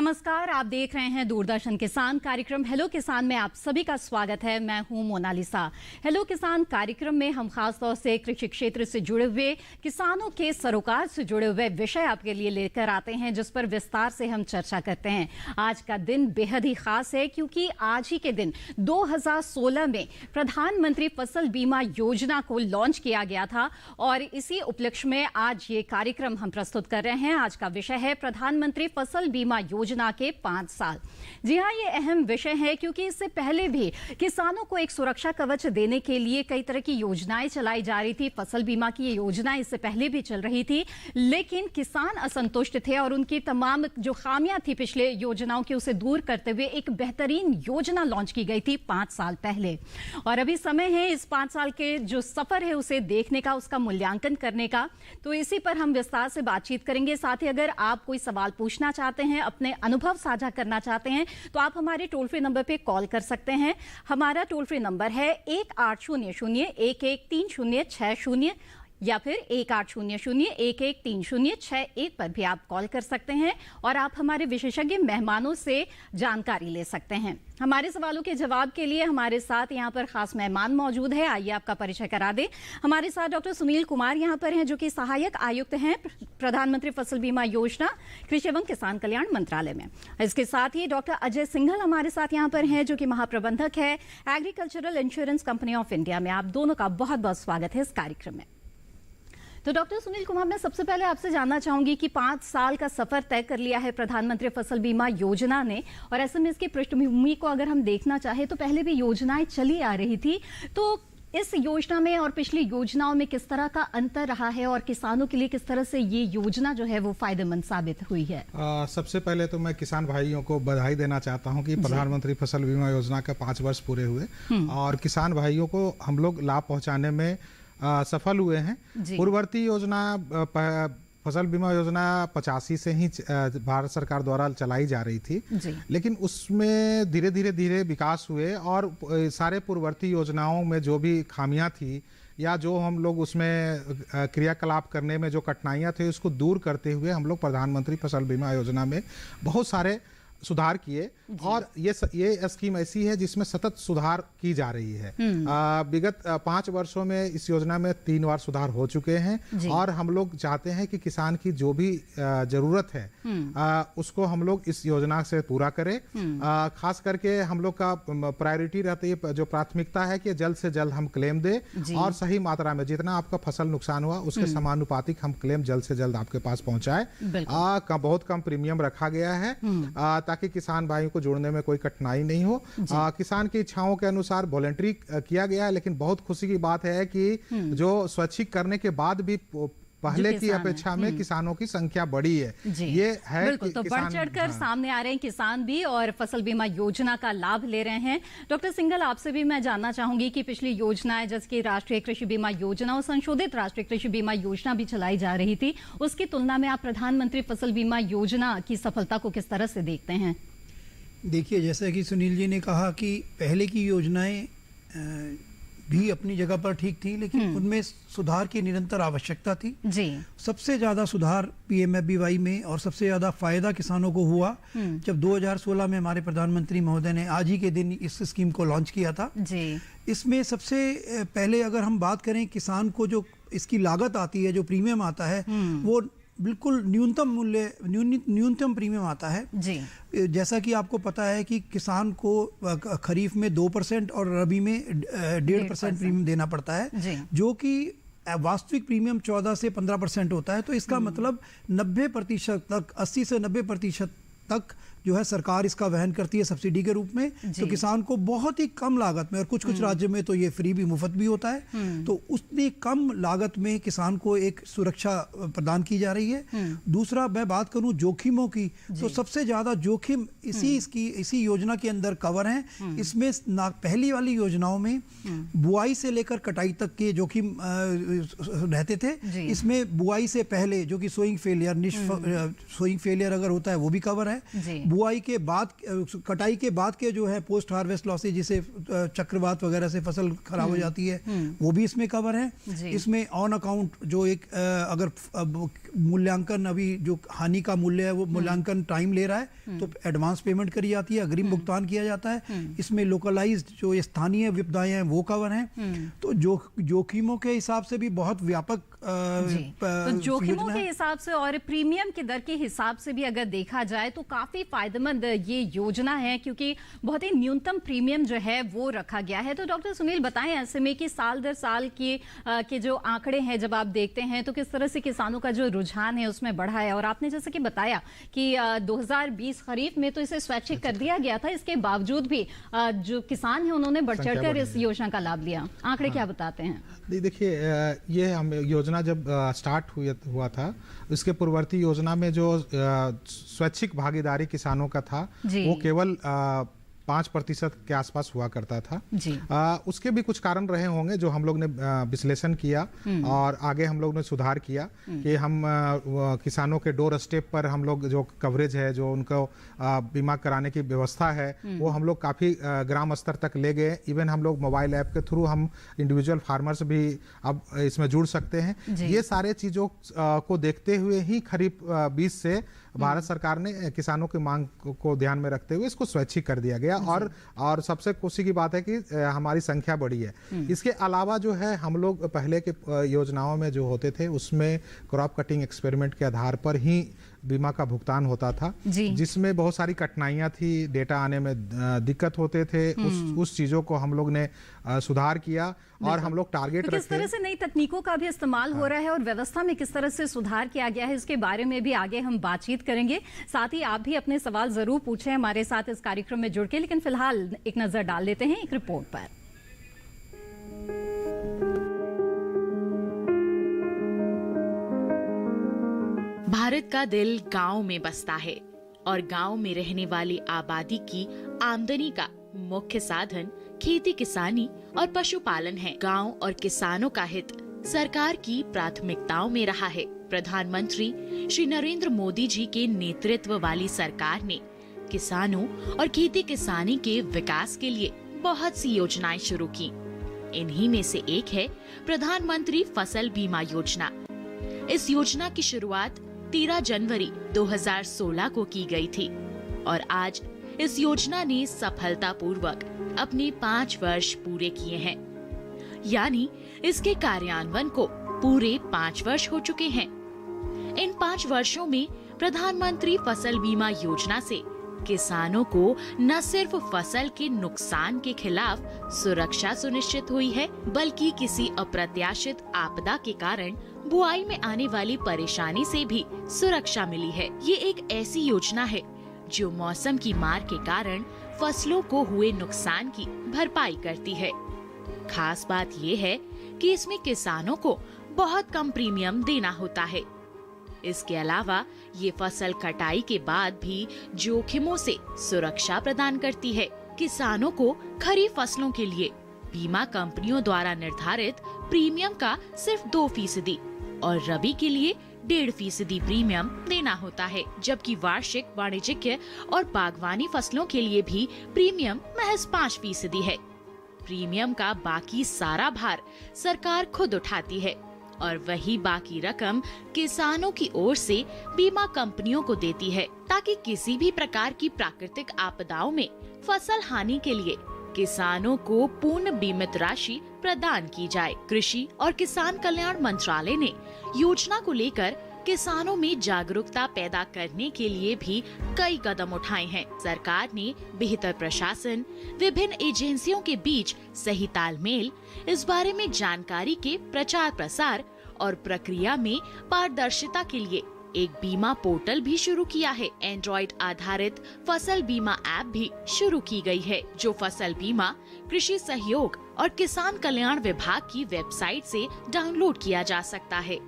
नमस्कार, आप देख रहे हैं दूरदर्शन किसान कार्यक्रम हेलो किसान में आप सभी का स्वागत है। मैं हूं मोनालिसा। हेलो किसान कार्यक्रम में हम खास तौर से कृषि क्षेत्र से जुड़े हुए किसानों के सरोकार से जुड़े हुए विषय आपके लिए लेकर आते हैं, जिस पर विस्तार से हम चर्चा करते हैं। आज का दिन बेहद ही खास है क्योंकि आज ही के दिन 2016 में प्रधानमंत्री फसल बीमा योजना को लॉन्च किया गया था और इसी उपलक्ष्य में आज ये कार्यक्रम हम प्रस्तुत कर रहे हैं। आज का विषय है प्रधानमंत्री फसल बीमा योजना के 5 साल। जी हाँ, ये अहम विषय है क्योंकि इससे पहले भी किसानों को एक सुरक्षा कवच देने के लिए कई तरह की योजनाएं चलाई जा रही थी। फसल बीमा की ये योजना इससे पहले भी चल रही थी, लेकिन किसान असंतुष्ट थे और उनकी तमाम जो खामियां थी पिछले योजनाओं की उसे दूर करते हुए एक बेहतरीन योजना लॉन्च की गई थी 5 साल पहले। और अभी समय है इस 5 साल के जो सफर है उसे देखने का, उसका मूल्यांकन करने का। तो इसी पर हम विस्तार से बातचीत करेंगे। साथ ही अगर आप कोई सवाल पूछना चाहते हैं, अपने अनुभव साझा करना चाहते हैं, तो आप हमारे टोल फ्री नंबर पे कॉल कर सकते हैं। हमारा टोल फ्री नंबर है 1800-113060 या फिर 1800-113061 पर भी आप कॉल कर सकते हैं और आप हमारे विशेषज्ञ मेहमानों से जानकारी ले सकते हैं। हमारे सवालों के जवाब के लिए हमारे साथ यहाँ पर खास मेहमान मौजूद है। आइए आपका परिचय करा दें। हमारे साथ डॉक्टर सुनील कुमार यहाँ पर हैं, जो कि सहायक आयुक्त हैं प्रधानमंत्री फसल बीमा योजना कृषि एवं किसान कल्याण मंत्रालय में। इसके साथ ही डॉक्टर अजय सिंघल हमारे साथ यहाँ पर हैं, जो कि महाप्रबंधक है agricultural insurance company of India में। आप दोनों का बहुत बहुत स्वागत है इस कार्यक्रम में। तो डॉक्टर सुनील कुमार, मैं सबसे पहले आपसे जानना चाहूंगी कि 5 साल का सफर तय कर लिया है प्रधानमंत्री फसल बीमा योजना ने, और ऐसे में इसकी पृष्ठभूमि को अगर हम देखना चाहें तो पहले भी योजनाएं चली आ रही थी, तो इस योजना में और पिछली योजनाओं में किस तरह का अंतर रहा है और किसानों के लिए किस तरह से ये योजना जो है वो फायदेमंद साबित हुई है? सबसे पहले तो मैं किसान भाइयों को बधाई देना चाहता हूं कि प्रधानमंत्री फसल बीमा योजना के 5 वर्ष पूरे हुए और किसान भाइयों को हम लोग लाभ पहुंचाने में सफल हुए हैं। पूर्ववर्ती योजना फसल बीमा योजना 85 से ही भारत सरकार द्वारा चलाई जा रही थी, लेकिन उसमें धीरे धीरे विकास हुए और सारे पूर्ववर्ती योजनाओं में जो भी खामियां थी या जो हम लोग उसमें क्रियाकलाप करने में जो कठिनाइयां थी उसको दूर करते हुए हम लोग प्रधानमंत्री फसल बीमा योजना में बहुत सारे सुधार किए और ये स्कीम ऐसी है जिसमें सतत सुधार की जा रही है। विगत 5 वर्षों में इस योजना में 3 बार सुधार हो चुके हैं और हम लोग चाहते हैं कि किसान की जो भी जरूरत है उसको हम लोग इस योजना से पूरा करें। खास करके हम लोग का प्रायोरिटी रहती है, जो प्राथमिकता है कि जल्द से जल्द हम क्लेम दें और सही मात्रा में जितना आपका फसल नुकसान हुआ उसके समानुपातिक हम क्लेम जल्द से जल्द आपके पास पहुंचाए। बहुत कम प्रीमियम रखा गया है ताकि किसान भाइयों को जोड़ने में कोई कठिनाई नहीं हो। किसान की इच्छाओं के अनुसार वॉलंटरी किया गया है, लेकिन बहुत खुशी की बात है कि जो स्वैच्छिक करने के बाद भी पहले की अपेक्षा में किसानों की संख्या बढ़ी है। ये है बिल्कुल, तो बढ़ चढ़कर सामने आ रहे हैं किसान भी और फसल बीमा योजना का लाभ ले रहे हैं। डॉक्टर सिंघल, आपसे भी मैं जानना चाहूंगी कि पिछली योजनाएं जैसे कि राष्ट्रीय कृषि बीमा योजना और संशोधित राष्ट्रीय कृषि बीमा योजना भी चलाई जा रही थी, उसकी तुलना में आप प्रधानमंत्री फसल बीमा योजना की सफलता को किस तरह से देखते हैं? देखिए, जैसा कि सुनील जी ने कहा कि पहले की योजनाएं भी अपनी जगह पर ठीक थी, लेकिन उनमें सुधार की निरंतर आवश्यकता थी। सबसे ज्यादा सुधार पीएमएफबीवाई में और सबसे ज्यादा फायदा किसानों को हुआ जब 2016 में हमारे प्रधानमंत्री महोदय ने आज ही के दिन इस स्कीम को लॉन्च किया था। इसमें सबसे पहले अगर हम बात करें, किसान को जो इसकी लागत आती है, जो प्रीमियम आता है, वो बिल्कुल न्यूनतम प्रीमियम आता है। जैसा कि आपको पता है कि किसान को खरीफ में 2% और रबी में 1.5% प्रीमियम देना पड़ता है, जो कि वास्तविक प्रीमियम 14 से 15% होता है। तो इसका मतलब 90% तक, 80 से 90% तक जो है सरकार इसका वहन करती है सब्सिडी के रूप में। तो किसान को बहुत ही कम लागत में, और कुछ राज्यों में तो ये फ्री भी, मुफ्त भी होता है, तो उतनी कम लागत में किसान को एक सुरक्षा प्रदान की जा रही है। दूसरा, मैं बात करूं जोखिमों की, तो सबसे ज्यादा जोखिम इसी योजना के अंदर कवर है। इसमें पहली वाली योजनाओं में बुआई से लेकर कटाई तक के जोखिम रहते थे। इसमें बुआई से पहले जो कि सोइंग फेलियर अगर होता है वो भी कवर है। बुआई के बाद, कटाई के बाद के जो है पोस्ट हार्वेस्ट लॉसेज, जिसे चक्रवात वगैरह से फसल खराब हो जाती है, वो भी इसमें कवर है। इसमें ऑन अकाउंट जो एक अगर मूल्यांकन, अभी जो हानि का मूल्य है वो मूल्यांकन टाइम ले रहा है तो एडवांस पेमेंट करी जाती है, अग्रिम भुगतान किया जाता है। इसमें लोकलाइज्ड जो स्थानीय विपदाएं हैं वो कवर हैं। तो जोखिमों के हिसाब से भी बहुत व्यापक तो जोखिमों के हिसाब से और प्रीमियम की दर के हिसाब से भी अगर देखा जाए तो काफी फायदेमंद ये योजना है, क्योंकि बहुत ही न्यूनतम प्रीमियम जो है वो रखा गया है। तो डॉक्टर सुनील बताएं ऐसे में कि साल दर साल के जो आंकड़े हैं जब आप देखते हैं तो किस तरह से किसानों का जो रुझान है उसमें बढ़ा है। और आपने जैसे कि बताया कि 2020 खरीफ में तो इसे स्वैच्छिक कर दिया गया था, इसके बावजूद भी जो किसान है उन्होंने बढ़ चढ़कर इस योजना का लाभ लिया। आंकड़े क्या बताते हैं? देखिए, ये हम योजना जब स्टार्ट हुआ था, इसके पूर्ववर्ती योजना में जो स्वैच्छिक भागीदारी किसानों का था वो केवल 5% के आसपास हुआ करता था जी। उसके भी कुछ कारण रहे होंगे जो हम लोग ने विश्लेषण किया और आगे हम लोग ने सुधार किया कि हम किसानों के डोर स्टेप पर हम लोग जो कवरेज है, जो उनको बीमा कराने की व्यवस्था है, वो हम लोग काफ़ी ग्राम स्तर तक ले गए। इवन हम लोग मोबाइल ऐप के थ्रू हम इंडिविजुअल फार्मर्स भी अब इसमें जुड़ सकते हैं। ये सारे चीज़ों को देखते हुए ही खरीफ 20 से भारत सरकार ने किसानों की मांग को ध्यान में रखते हुए इसको स्वैच्छिक कर दिया गया। और सबसे खुशी की बात है कि हमारी संख्या बढ़ी है। इसके अलावा जो है हम लोग पहले के योजनाओं में जो होते थे उसमें क्रॉप कटिंग एक्सपेरिमेंट के आधार पर ही बीमा का भुगतान होता था, जिसमें बहुत सारी कठिनाइयां थी, डेटा आने में दिक्कत होते थे। उस चीजों को हम लोग ने सुधार किया और हम लोग टारगेट रखे। किस तरह से नई तकनीकों का भी इस्तेमाल हो रहा है और व्यवस्था में किस तरह से सुधार किया गया है, इसके बारे में भी आगे हम बातचीत करेंगे। साथ ही आप भी अपने सवाल जरूर पूछें हमारे साथ इस कार्यक्रम में जुड़ के। लेकिन फिलहाल एक नजर डाल लेते हैं एक रिपोर्ट पर। भारत का दिल गांव में बसता है और गांव में रहने वाली आबादी की आमदनी का मुख्य साधन खेती किसानी और पशुपालन है। गांव और किसानों का हित सरकार की प्राथमिकताओं में रहा है। प्रधानमंत्री श्री नरेंद्र मोदी जी के नेतृत्व वाली सरकार ने किसानों और खेती किसानी के विकास के लिए बहुत सी योजनाएं शुरू की। इन्हीं में से एक है प्रधानमंत्री फसल बीमा योजना। इस योजना की शुरुआत 13 जनवरी 2016 को की गई थी और आज इस योजना ने सफलतापूर्वक अपने 5 वर्ष पूरे किए हैं। यानी इसके कार्यान्वयन को पूरे 5 वर्ष हो चुके हैं। इन 5 वर्षों में प्रधानमंत्री फसल बीमा योजना से किसानों को न सिर्फ फसल के नुकसान के खिलाफ सुरक्षा सुनिश्चित हुई है, बल्कि किसी अप्रत्याशित आपदा के कारण बुआई में आने वाली परेशानी से भी सुरक्षा मिली है। ये एक ऐसी योजना है जो मौसम की मार के कारण फसलों को हुए नुकसान की भरपाई करती है। खास बात ये है कि इसमें किसानों को बहुत कम प्रीमियम देना होता है। इसके अलावा ये फसल कटाई के बाद भी जोखिमों से सुरक्षा प्रदान करती है। किसानों को खरीफ फसलों के लिए बीमा कंपनियों द्वारा निर्धारित प्रीमियम का सिर्फ 2% और रबी के लिए 1.5% प्रीमियम देना होता है, जबकि वार्षिक, वाणिज्यिक और बागवानी फसलों के लिए भी प्रीमियम महज 5% है। प्रीमियम का बाकी सारा भार सरकार खुद उठाती है और वही बाकी रकम किसानों की ओर से बीमा कंपनियों को देती है, ताकि किसी भी प्रकार की प्राकृतिक आपदाओं में फसल हानि के लिए किसानों को पूर्ण बीमित राशि प्रदान की जाए। कृषि और किसान कल्याण मंत्रालय ने योजना को लेकर किसानों में जागरूकता पैदा करने के लिए भी कई कदम उठाए हैं। सरकार ने बेहतर प्रशासन, विभिन्न एजेंसियों के बीच सही तालमेल, इस बारे में जानकारी के प्रचार प्रसार और प्रक्रिया में पारदर्शिता के लिए एक बीमा पोर्टल भी शुरू किया है। एंड्रॉइड आधारित फसल बीमा ऐप भी शुरू की गई है, जो फसल बीमा, कृषि सहयोग और किसान कल्याण विभाग की वेबसाइट से डाउनलोड किया जा सकता है।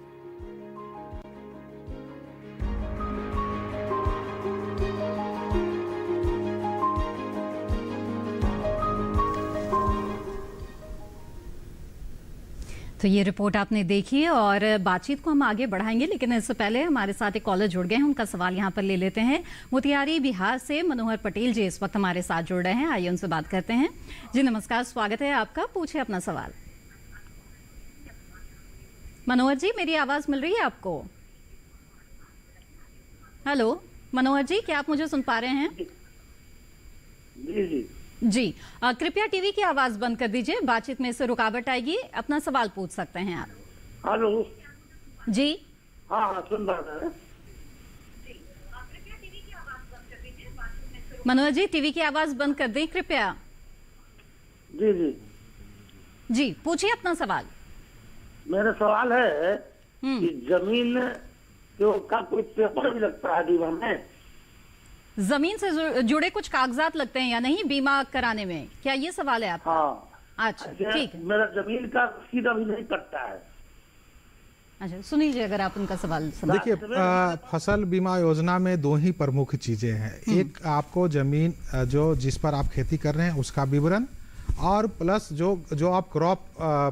तो ये रिपोर्ट आपने देखी और बातचीत को हम आगे बढ़ाएंगे, लेकिन इससे पहले हमारे साथ एक कॉलर जुड़ गए हैं, उनका सवाल यहाँ पर ले लेते हैं। मोतिहारी बिहार से मनोहर पटेल जी इस वक्त हमारे साथ जुड़ रहे हैं, आइए उनसे बात करते हैं। जी नमस्कार, स्वागत है आपका, पूछे अपना सवाल। मनोहर जी, मेरी आवाज मिल रही है आपको? हेलो मनोहर जी, क्या आप मुझे सुन पा रहे हैं? जी, कृपया टीवी की आवाज बंद कर दीजिए, बातचीत में इससे रुकावट आएगी। अपना सवाल पूछ सकते हैं आप। हेलो जी हाँ, सुन रहा है। मनोहर जी, टीवी की आवाज बंद कर दें कृपया। जी जी जी, पूछिए अपना सवाल। मेरा सवाल है कि जमीन का कोई पेपर भी लगता है बीमा में? जमीन से जुड़े कुछ कागजात लगते हैं या नहीं बीमा कराने में, क्या ये सवाल है आपका? हाँ। अच्छा ठीक है। मेरा जमीन का रसीद अभी नहीं कटता है। अच्छा सुन लीजिए अगर आप उनका सवाल समझ। देखिए, फसल बीमा योजना में दो ही प्रमुख चीजें हैं। एक आपको जमीन जो जिस पर आप खेती कर रहे हैं उसका विवरण, और प्लस जो आप क्रॉप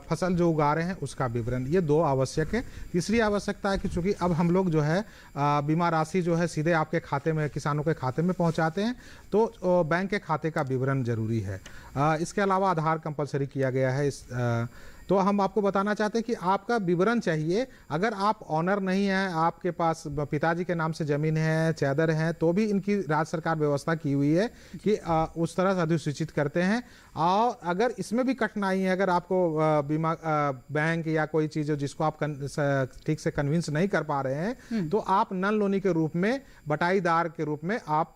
फसल जो उगा रहे हैं उसका विवरण, ये दो आवश्यक है। तीसरी आवश्यकता है कि चूंकि अब हम लोग जो है बीमा राशि जो है सीधे आपके खाते में, किसानों के खाते में पहुंचाते हैं, तो बैंक के खाते का विवरण जरूरी है। इसके अलावा आधार कंपलसरी किया गया है। तो हम आपको बताना चाहते हैं कि आपका विवरण चाहिए। अगर आप ऑनर नहीं है, आपके पास पिताजी के नाम से जमीन है, चैदर है, तो भी इनकी राज्य सरकार व्यवस्था की हुई है कि उस तरह से अधिसूचित करते हैं। और अगर इसमें भी कठिनाई है, अगर आपको बीमा बैंक या कोई चीज़ जिसको आप ठीक से कन्विंस नहीं कर पा रहे हैं, तो आप नन लोनी के रूप में, बटाईदार के रूप में आप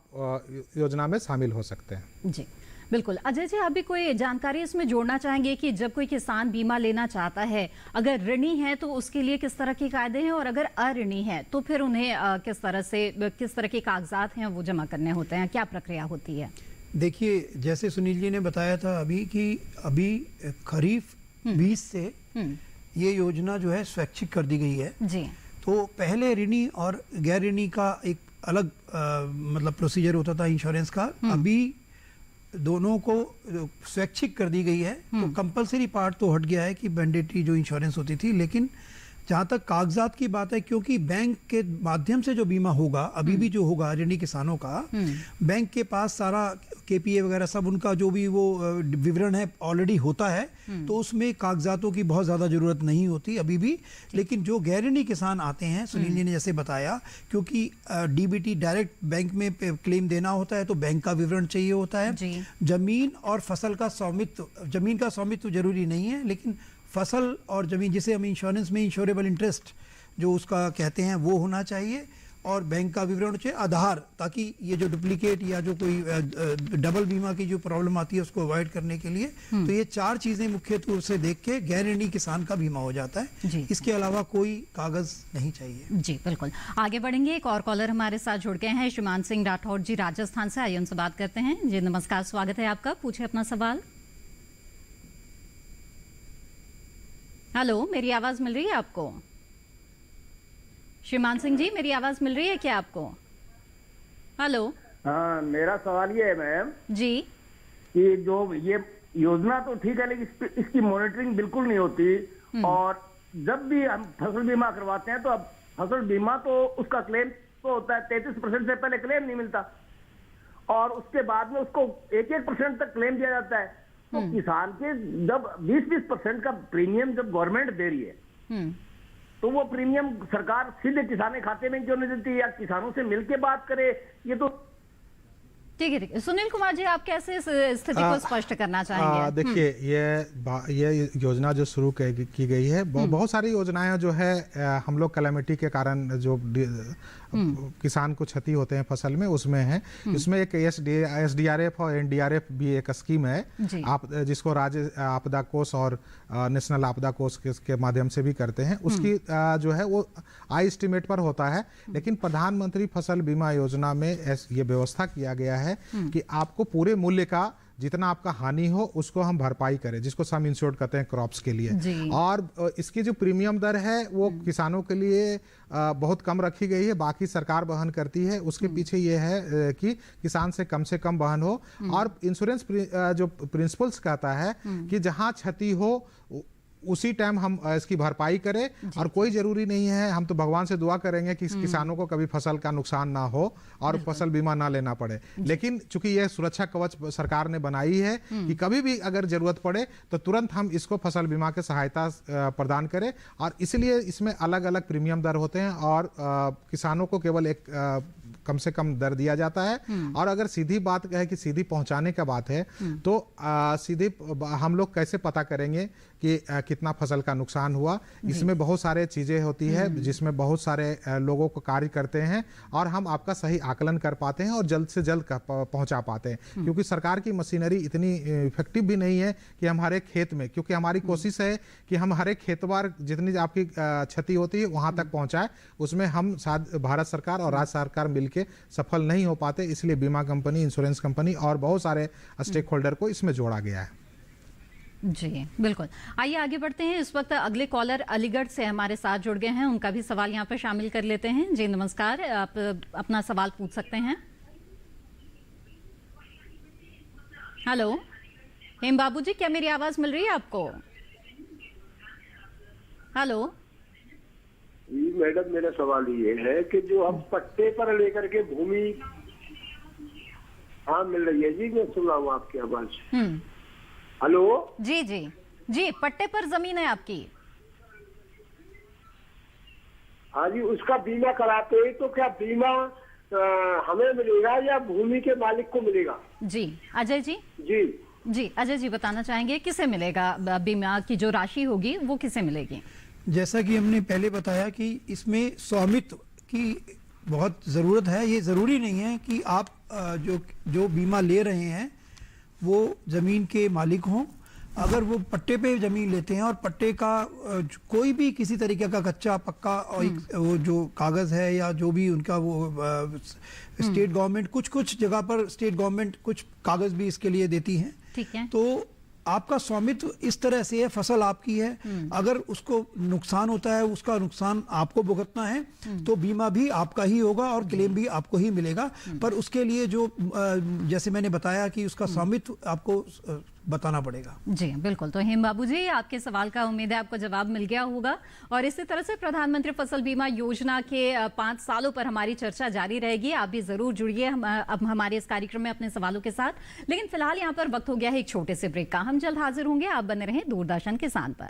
योजना में शामिल हो सकते हैं। जी बिल्कुल। अजय जी, आप भी कोई जानकारी इसमें जोड़ना चाहेंगे कि जब कोई किसान बीमा लेना चाहता है, अगर ऋणी है तो उसके लिए किस तरह के कायदे हैं, और अगर अऋणी है तो फिर उन्हें किस तरह के कागजात हैं वो जमा करने होते हैं, क्या प्रक्रिया होती है? देखिए, जैसे सुनील जी ने बताया था अभी खरीफ 20 से ये योजना जो है स्वैच्छिक कर दी गई है जी। तो पहले ऋणी और गैर ऋणी का एक अलग मतलब प्रोसीजर होता था इंश्योरेंस का। अभी दोनों को स्वैच्छिक कर दी गई है, तो कंपलसरी पार्ट तो हट गया है कि मैंडेटरी जो इंश्योरेंस होती थी। लेकिन जहाँ तक कागजात की बात है, क्योंकि बैंक के माध्यम से जो बीमा होगा अभी भी जो होगा ऋणी किसानों का, बैंक के पास सारा केपीए वगैरह सब उनका जो भी वो विवरण है ऑलरेडी होता है, तो उसमें कागजातों की बहुत ज़्यादा ज़रूरत नहीं होती अभी भी। लेकिन जो गैर ऋणी किसान आते हैं, सुनील जी ने जैसे बताया, क्योंकि डीबीटी डायरेक्ट बैंक में क्लेम देना होता है तो बैंक का विवरण चाहिए होता है। जमीन और फसल का स्वामित्व, जमीन का स्वामित्व जरूरी नहीं है, लेकिन फसल और जमीन, जिसे हम इंश्योरेंस में इंश्योरेबल इंटरेस्ट जो उसका कहते हैं, वो होना चाहिए, और बैंक का विवरण चाहिए, आधार, ताकि ये जो डुप्लीकेट या जो कोई डबल बीमा की जो प्रॉब्लम आती है उसको अवॉइड करने के लिए। तो ये चार चीजें मुख्य रूप से देख के गैर ऋणी किसान का बीमा हो जाता है। इसके अलावा कोई कागज नहीं चाहिए। जी बिल्कुल। आगे बढ़ेंगे, एक और कॉलर हमारे साथ जुड़ गए हैं, श्रीमान सिंह राठौड़ जी राजस्थान से, आइए उनसे बात करते हैं। जी नमस्कार, स्वागत है आपका, पूछे अपना सवाल। हेलो, मेरी आवाज मिल रही है आपको? श्रीमान सिंह जी, मेरी आवाज मिल रही है क्या आपको? हेलो। हाँ, मेरा सवाल ये है मैम जी कि जो ये योजना तो ठीक है, लेकिन इसकी मॉनिटरिंग बिल्कुल नहीं होती। और जब भी हम फसल बीमा करवाते हैं तो अब फसल बीमा तो उसका क्लेम तो होता है, 33% से पहले क्लेम नहीं मिलता, और उसके बाद में उसको 1-1% तक क्लेम दिया जाता है। तो किसान के जब 20% का प्रीमियम जब गवर्नमेंट दे रही है, तो वो प्रीमियम सरकार सीधे किसान के खाते में क्यों नहीं देती, या किसानों से मिलके बात करे? ये तो ठीक है। सुनील कुमार जी, आप कैसे इस स्थिति को स्पष्ट करना चाहेंगे? देखिए, ये योजना जो शुरू की गई है, बहुत सारी योजनाएं जो है हम लोग कैलेमिटी के कारण जो किसान को क्षति होते हैं फसल में, उसमें है। इसमें एक SDRF और NDRF भी एक स्कीम है, आप जिसको राज्य आपदा कोष और नेशनल आपदा कोष के माध्यम से भी करते हैं। उसकी जो है वो आई एस्टिमेट पर होता है। लेकिन प्रधानमंत्री फसल बीमा योजना में ये व्यवस्था किया गया है कि आपको पूरे मूल्य का जितना आपका हानि हो उसको हम भरपाई करें, जिसको सम इंश्योर्ड कहते हैं क्रॉप्स के लिए। और इसकी जो प्रीमियम दर है वो किसानों के लिए बहुत कम रखी गई है, बाकी सरकार वहन करती है। उसके पीछे ये है कि किसान से कम वहन हो। और इंश्योरेंस जो प्रिंसिपल्स कहता है कि जहां क्षति हो उसी टाइम हम इसकी भरपाई करें। और कोई जरूरी नहीं है, हम तो भगवान से दुआ करेंगे कि किसानों को कभी फसल का नुकसान ना हो और फसल बीमा ना लेना पड़े। लेकिन चूंकि यह सुरक्षा कवच सरकार ने बनाई है कि कभी भी अगर जरूरत पड़े तो तुरंत हम इसको फसल बीमा के सहायता प्रदान करें, और इसलिए इसमें अलग अलग प्रीमियम दर होते हैं और किसानों को केवल एक कम से कम दर दिया जाता है। और अगर सीधी बात है कि सीधी पहुंचाने का बात है तो सीधे हम लोग कैसे पता करेंगे कि कितना फसल का नुकसान हुआ। इसमें बहुत सारे चीजें होती है जिसमें बहुत सारे लोगों को कार्य करते हैं और हम आपका सही आकलन कर पाते हैं और जल्द से जल्द पहुंचा पाते हैं, क्योंकि सरकार की मशीनरी इतनी इफेक्टिव भी नहीं है कि हम हर एक खेत में, क्योंकि हमारी कोशिश है कि हम हर एक खेतवार जितनी आपकी क्षति होती है वहां तक पहुंचाए। उसमें हम भारत सरकार और राज्य सरकार मिलकर सफल नहीं हो पाते, इसलिए बीमा कंपनी, इंश्योरेंस कंपनी और बहुत सारे स्टेक होल्डर को इसमें जोड़ा गया है। जी बिल्कुल, आइए आगे बढ़ते हैं। इस वक्त अगले कॉलर अलीगढ़ से हमारे साथ जुड़ गए हैं, उनका भी सवाल यहाँ पर शामिल कर लेते हैं। जी नमस्कार, आप अपना सवाल पूछ सकते हैं। हेलो हेम बाबू जी, क्या मेरी आवाज मिल रही है आपको? हेलो मैडम, मेरा सवाल ये है कि जो हम पट्टे पर लेकर के भूमि, हाँ मिल रही है जी, मैं सुन रहा हूँ आपकी आवाज। हेलो जी जी जी, पट्टे पर जमीन है आपकी? हाँ जी, उसका बीमा कराते हैं तो क्या बीमा हमें मिलेगा या भूमि के मालिक को मिलेगा? जी अजय जी। जी अजय जी बताना चाहेंगे किसे मिलेगा बीमा की जो राशि होगी वो किसे मिलेगी? जैसा कि हमने पहले बताया कि इसमें स्वामित्व की बहुत ज़रूरत है। ये ज़रूरी नहीं है कि आप जो बीमा ले रहे हैं वो ज़मीन के मालिक हों। अगर वो पट्टे पे ज़मीन लेते हैं और पट्टे का कोई भी किसी तरीके का कच्चा पक्का और वो जो कागज़ है या जो भी उनका वो स्टेट गवर्नमेंट, कुछ जगह पर स्टेट गवर्नमेंट कुछ कागज़ भी इसके लिए देती हैं। ठीक है, तो आपका स्वामित्व इस तरह से है, फसल आपकी है। अगर उसको नुकसान होता है, उसका नुकसान आपको भुगतना है, तो बीमा भी आपका ही होगा और क्लेम भी आपको ही मिलेगा। पर उसके लिए जो जैसे मैंने बताया कि उसका स्वामित्व आपको बताना पड़ेगा। जी बिल्कुल, तो हेम बाबू जी आपके सवाल का उम्मीद है आपको जवाब मिल गया होगा। और इसी तरह से प्रधानमंत्री फसल बीमा योजना के 5 सालों पर हमारी चर्चा जारी रहेगी। आप भी जरूर जुड़िए अब हमारे इस कार्यक्रम में अपने सवालों के साथ। लेकिन फिलहाल यहाँ पर वक्त हो गया है एक छोटे से ब्रेक का। हम जल्द हाजिर होंगे, आप बने रहें दूरदर्शन किसान पर।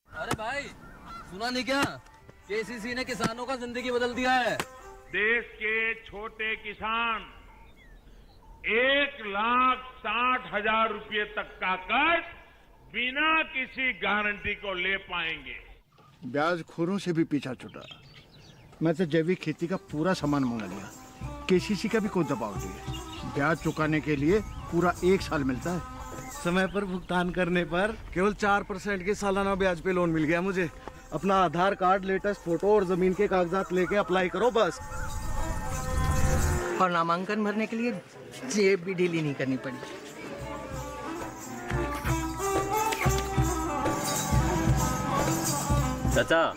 अरे भाई, सुना नहीं क्या? केसीसी ने किसानों का जिंदगी बदल दिया है। देश के छोटे किसान 1,60,000 रुपये तक का कर्ज बिना किसी गारंटी को ले पाएंगे। ब्याज खोरों से भी पीछा छूटा। मैं तो जैविक खेती का पूरा सामान मंगा लिया। केसीसी का भी कोई दबाव नहीं है। ब्याज चुकाने के लिए पूरा 1 साल मिलता है। समय पर भुगतान करने पर केवल 4% के सालाना ब्याज पे लोन मिल गया मुझे। अपना आधार कार्ड, लेटेस्ट फोटो और जमीन के कागजात लेके अप्लाई करो बस। और नामांकन भरने के लिए जेब भी ढीली नहीं करनी पड़ी। चाचा,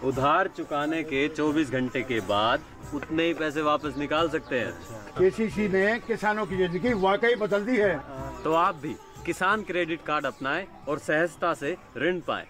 उधार चुकाने के 24 घंटे के बाद उतने ही पैसे वापस निकाल सकते हैं। केसीसी ने किसानों की जिंदगी वाकई बदल दी है। तो आप भी किसान क्रेडिट कार्ड अपनाएं और सहजता से ऋण पाएं।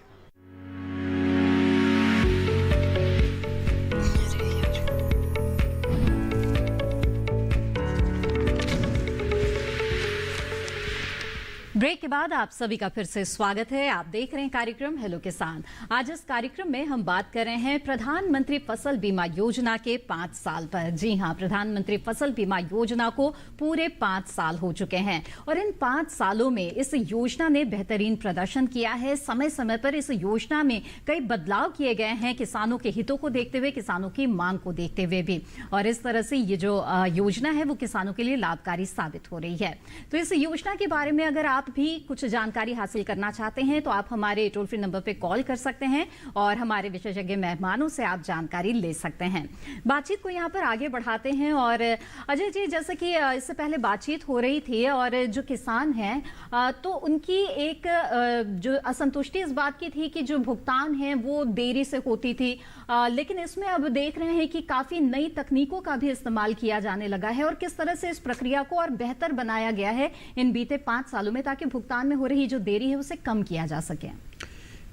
ब्रेक के बाद आप सभी का फिर से स्वागत है। आप देख रहे हैं कार्यक्रम हेलो किसान। आज इस कार्यक्रम में हम बात कर रहे हैं प्रधानमंत्री फसल बीमा योजना के 5 साल पर। जी हां, प्रधानमंत्री फसल बीमा योजना को पूरे 5 साल हो चुके हैं और इन 5 सालों में इस योजना ने बेहतरीन प्रदर्शन किया है। समय समय पर इस योजना में कई बदलाव किए गए हैं, किसानों के हितों को देखते हुए, किसानों की मांग को देखते हुए भी। और इस तरह से ये जो योजना है वो किसानों के लिए लाभकारी साबित हो रही है। तो इस योजना के बारे में अगर आप भी कुछ जानकारी हासिल करना चाहते हैं तो आप हमारे टोल फ्री नंबर पे कॉल कर सकते हैं और हमारे विशेषज्ञ मेहमानों से आप जानकारी ले सकते हैं। बातचीत को यहाँ पर आगे बढ़ाते हैं और अजय जी, जैसे कि इससे पहले बातचीत हो रही थी और जो किसान हैं तो उनकी एक जो असंतुष्टि इस बात की थी कि जो भुगतान है वो देरी से होती थी, लेकिन इसमें अब देख रहे हैं कि काफी नई तकनीकों का भी इस्तेमाल किया जाने लगा है और किस तरह से इस प्रक्रिया को और बेहतर बनाया गया है इन बीते 5 सालों में, ताकि भुगतान में हो रही जो देरी है उसे कम किया जा सके।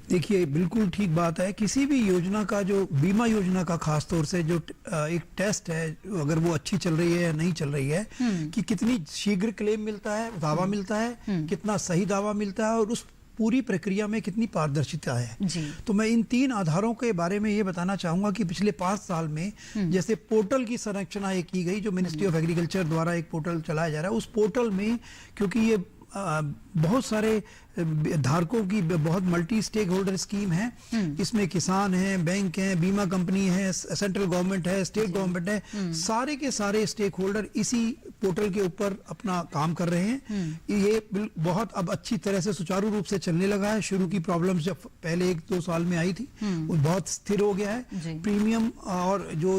देखिए, बिल्कुल ठीक बात है। किसी भी योजना का, जो बीमा योजना का खास तौर से जो एक टेस्ट है, अगर वो अच्छी चल रही है या नहीं चल रही है, कि कितनी शीघ्र क्लेम मिलता है, दावा मिलता है, कितना सही दावा मिलता है और उस पूरी प्रक्रिया में कितनी पारदर्शिता है जी। तो मैं इन 3 आधारों के बारे में ये बताना चाहूंगा कि पिछले 5 साल में जैसे पोर्टल की संरचना ये की गई, जो मिनिस्ट्री ऑफ एग्रीकल्चर द्वारा एक पोर्टल चलाया जा रहा है, उस पोर्टल में क्योंकि ये बहुत सारे धारकों की बहुत मल्टी स्टेक होल्डर स्कीम है, इसमें किसान हैं, बैंक हैं, बीमा कंपनी है, सेंट्रल गवर्नमेंट है, स्टेट गवर्नमेंट है, सारे के सारे स्टेक होल्डर इसी पोर्टल के ऊपर अपना काम कर रहे हैं। ये बहुत अब अच्छी तरह से सुचारू रूप से चलने लगा है। शुरू की प्रॉब्लम्स जब पहले 1-2 साल में आई थी, वो बहुत स्थिर हो गया है। प्रीमियम और जो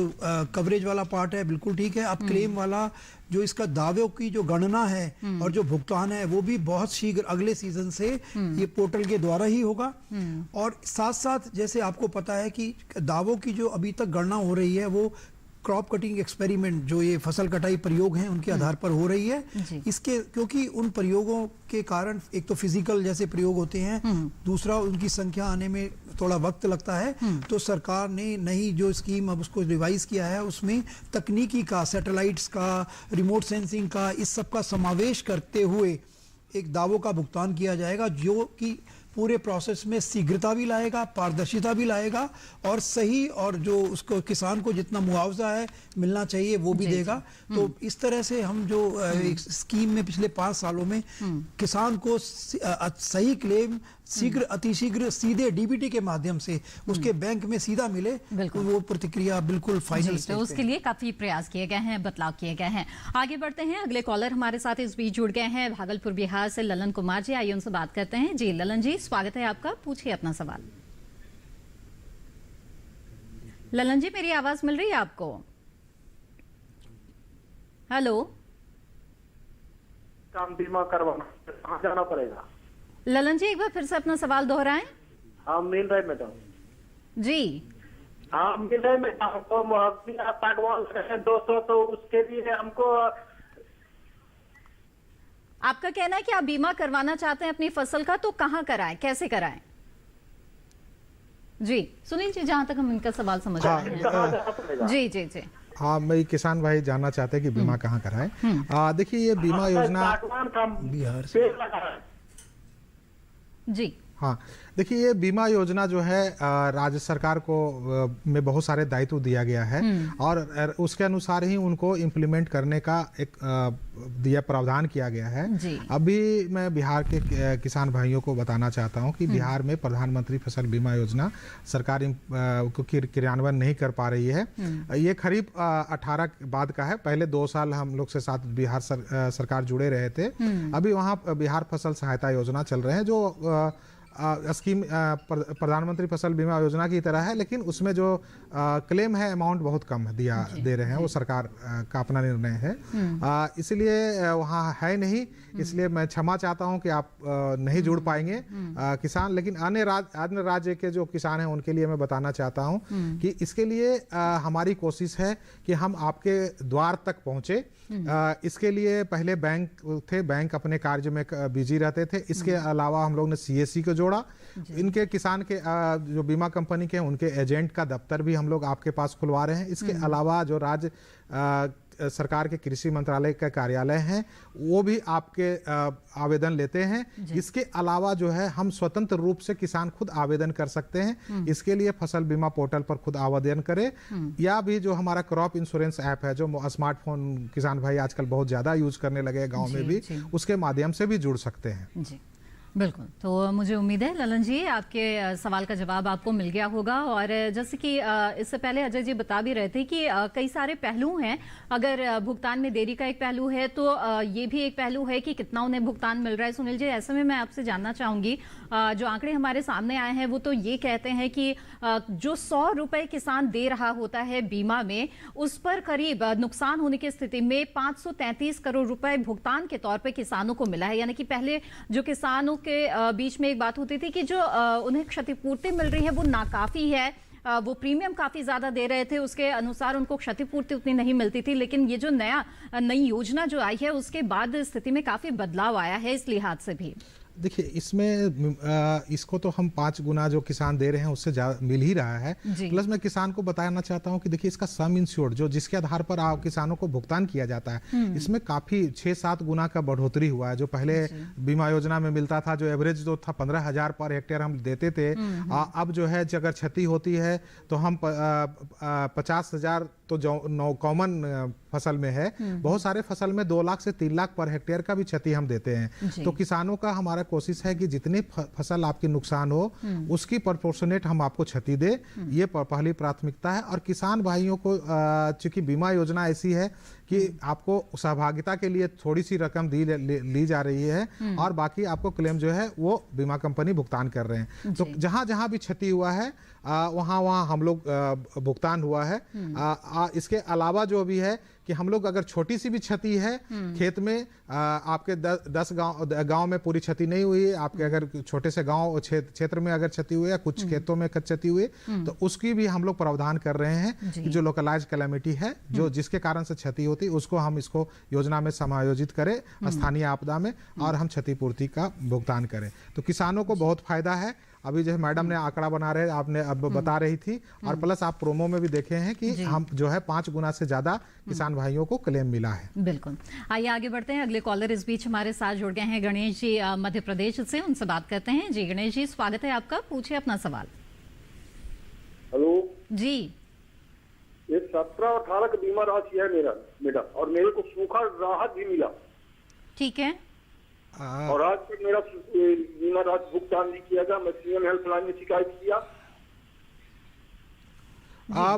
कवरेज वाला पार्ट है बिल्कुल ठीक है। अब क्लेम वाला जो इसका दावों की जो गणना है और जो भुगतान है वो भी बहुत शीघ्र अगले सीजन से ये पोर्टल के द्वारा ही होगा। और साथ साथ जैसे आपको पता है कि दावों की जो अभी तक गणना हो रही है वो क्रॉप कटिंग एक्सपेरिमेंट, जो ये फसल कटाई प्रयोग हैं, उनके आधार पर हो रही है। इसके क्योंकि उन प्रयोगों के कारण एक तो फिजिकल जैसे प्रयोग होते हैं, दूसरा उनकी संख्या आने में थोड़ा वक्त लगता है, तो सरकार ने नई जो स्कीम अब उसको रिवाइज किया है, उसमें तकनीकी का, सैटेलाइट्स का, रिमोट सेंसिंग का, इस सब का समावेश करते हुए एक दावों का भुगतान किया जाएगा, जो कि पूरे प्रोसेस में शीघ्रता भी लाएगा, पारदर्शिता भी लाएगा और सही, और जो उसको किसान को जितना मुआवजा है मिलना चाहिए वो भी देगा। तो इस तरह से हम जो एक स्कीम में पिछले 5 सालों में किसान को सही क्लेम शीघ्र, अतिशीघ्र, सीधे डीबीटी के माध्यम से उसके बैंक में सीधा मिले, तो वो प्रतिक्रिया बिल्कुल फाइनल स्टेज पे। तो उसके लिए काफी प्रयास किए गए हैं, बदलाव किए गए हैं। आगे बढ़ते हैं, अगले कॉलर हमारे साथ इस बीच जुड़ गए हैं भागलपुर बिहार से ललन कुमार जी। आइए उनसे बात करते हैं। जी ललन जी, स्वागत है आपका, पूछिए अपना सवाल। ललन जी, मेरी आवाज मिल रही है आपको? हेलो, काम बीमा करवाना कहाँ जाना पड़ेगा? ललन जी, एक बार फिर से अपना सवाल दोहराएं। हाँ मिल रहे मैडम जी। हाँ मिल रहे मैडम, हमको एडवांस 200, तो उसके लिए हमको। आपका कहना है कि आप बीमा करवाना चाहते हैं अपनी फसल का, तो कहाँ कराएं, कैसे कराएं? जी सुनील जी, जहां तक हम इनका सवाल समझ रहे हैं। जी जी जी। हाँ, मैं किसान भाई जानना चाहते हैं कि बीमा कहाँ कराएं। देखिए, ये बीमा योजना बिहार से जी। हाँ, देखिए, ये बीमा योजना जो है राज्य सरकार को में बहुत सारे दायित्व दिया गया है और उसके अनुसार ही उनको इम्प्लीमेंट करने का एक दिया प्रावधान किया गया है। अभी मैं बिहार के किसान भाइयों को बताना चाहता हूं कि बिहार में प्रधानमंत्री फसल बीमा योजना सरकार क्रियान्वयन नहीं कर पा रही है। ये खरीफ 18 बाद का है। पहले 2 साल हम लोग से साथ बिहार सरकार जुड़े रहे थे। अभी वहाँ बिहार फसल सहायता योजना चल रहे हैं, जो स्कीम प्रधानमंत्री फसल बीमा योजना की तरह है, लेकिन उसमें जो क्लेम है अमाउंट बहुत कम दे रहे हैं। वो सरकार का अपना निर्णय है, इसलिए वहाँ है नहीं। इसलिए मैं क्षमा चाहता हूँ कि आप नहीं जुड़ पाएंगे किसान। लेकिन अन्य राज्य के जो किसान हैं उनके लिए मैं बताना चाहता हूँ कि इसके लिए हमारी कोशिश है कि हम आपके द्वार तक पहुँचे। इसके लिए पहले बैंक थे, बैंक अपने कार्य में बिजी रहते थे। इसके अलावा हम लोग ने CSC को जोड़ा। इनके किसान के जो बीमा कंपनी के उनके एजेंट का दफ्तर भी हम लोग आपके पास खुलवा रहे हैं। इसके अलावा जो राज्य सरकार के कृषि मंत्रालय का कार्यालय हैं वो भी आपके आवेदन लेते हैं। इसके अलावा जो है हम स्वतंत्र रूप से किसान खुद आवेदन कर सकते हैं। इसके लिए फसल बीमा पोर्टल पर खुद आवेदन करें, या भी जो हमारा क्रॉप इंश्योरेंस ऐप है, जो स्मार्टफोन किसान भाई आजकल बहुत ज्यादा यूज करने लगे गाँव में भी, उसके माध्यम से भी जुड़ सकते हैं। बिल्कुल। तो मुझे उम्मीद है ललन जी आपके सवाल का जवाब आपको मिल गया होगा। और जैसे कि इससे पहले अजय जी बता भी रहे थे कि कई सारे पहलू हैं। अगर भुगतान में देरी का एक पहलू है तो ये भी एक पहलू है कि कितना उन्हें भुगतान मिल रहा है। सुनील जी, ऐसे में मैं आपसे जानना चाहूंगी, जो आंकड़े हमारे सामने आए हैं वो तो ये कहते हैं कि जो 100 रुपए किसान दे रहा होता है बीमा में, उस पर करीब नुकसान होने की स्थिति में 533 करोड़ रुपए भुगतान के तौर पर किसानों को मिला है। यानी कि पहले जो किसानों के बीच में एक बात होती थी कि जो उन्हें क्षतिपूर्ति मिल रही है वो नाकाफी है, वो प्रीमियम काफी ज्यादा दे रहे थे, उसके अनुसार उनको क्षतिपूर्ति उतनी नहीं मिलती थी। लेकिन ये जो नई योजना जो आई है उसके बाद स्थिति में काफी बदलाव आया है इस लिहाज से भी। देखिए, इसमें इसको तो हम 5 गुना जो किसान दे रहे हैं उससे मिल ही रहा है। प्लस मैं किसान को बताना चाहता हूं कि देखिए, इसका सम इंश्योर्ड जो जिसके आधार पर किसानों को भुगतान किया जाता है, इसमें काफी 6-7 गुना का बढ़ोतरी हुआ है। जो पहले बीमा योजना में मिलता था, जो एवरेज जो था 15,000 पर हेक्टेयर हम देते थे, अब जो है अगर क्षति होती है तो हम 50,000 तो जो कॉमन फसल में है, बहुत सारे फसल में 2 लाख से 3 लाख पर हेक्टेयर का भी क्षति हम देते हैं। तो किसानों का हमारा कोशिश है कि जितनी फसल आपकी नुकसान हो उसकी प्रोपोर्शनेट हम आपको क्षति दे, ये पहली प्राथमिकता है। और किसान भाइयों को चूंकि बीमा योजना ऐसी है कि आपको सहभागिता के लिए थोड़ी सी रकम ली जा रही है और बाकी आपको क्लेम जो है वो बीमा कंपनी भुगतान कर रहे हैं। तो जहां जहां भी क्षति हुआ है वहां हम लोग भुगतान हुआ है। इसके अलावा जो भी है कि हम लोग अगर छोटी सी भी क्षति है खेत में, आपके 10 गांव में पूरी क्षति नहीं हुई, आपके अगर छोटे से गांव क्षेत्र में अगर क्षति हुई है, कुछ खेतों में क्षति हुई, तो उसकी भी हम लोग प्रावधान कर रहे हैं कि जो लोकलाइज कैलेमिटी है, जो जिसके कारण से क्षति होती, उसको हम इसको योजना में समायोजित करें स्थानीय आपदा में, और हम क्षतिपूर्ति का भुगतान करें। तो किसानों को बहुत फायदा है। अभी जो मैडम ने आंकड़ा बना रहे, आपने अब बता रही थी, और प्लस आप प्रोमो में भी देखे हैं कि हम जो है 5 गुना से ज्यादा किसान भाइयों को क्लेम मिला है। बिल्कुल। आइए आगे बढ़ते हैं। अगले कॉलर इस बीच हमारे साथ जुड़ गए हैं गणेश जी मध्य प्रदेश से, उनसे बात करते हैं। जी गणेश जी, स्वागत है आपका, पूछिए अपना सवाल। हेलो जी, ये 17 और 18 का बीमा राशि है मेरा, और मेरे को सूखा राहत भी मिला। ठीक है। और आज तक मेरा बीमा राशि भुगतान नहीं किया गया। मैं सीएम हेल्पलाइन में शिकायत किया।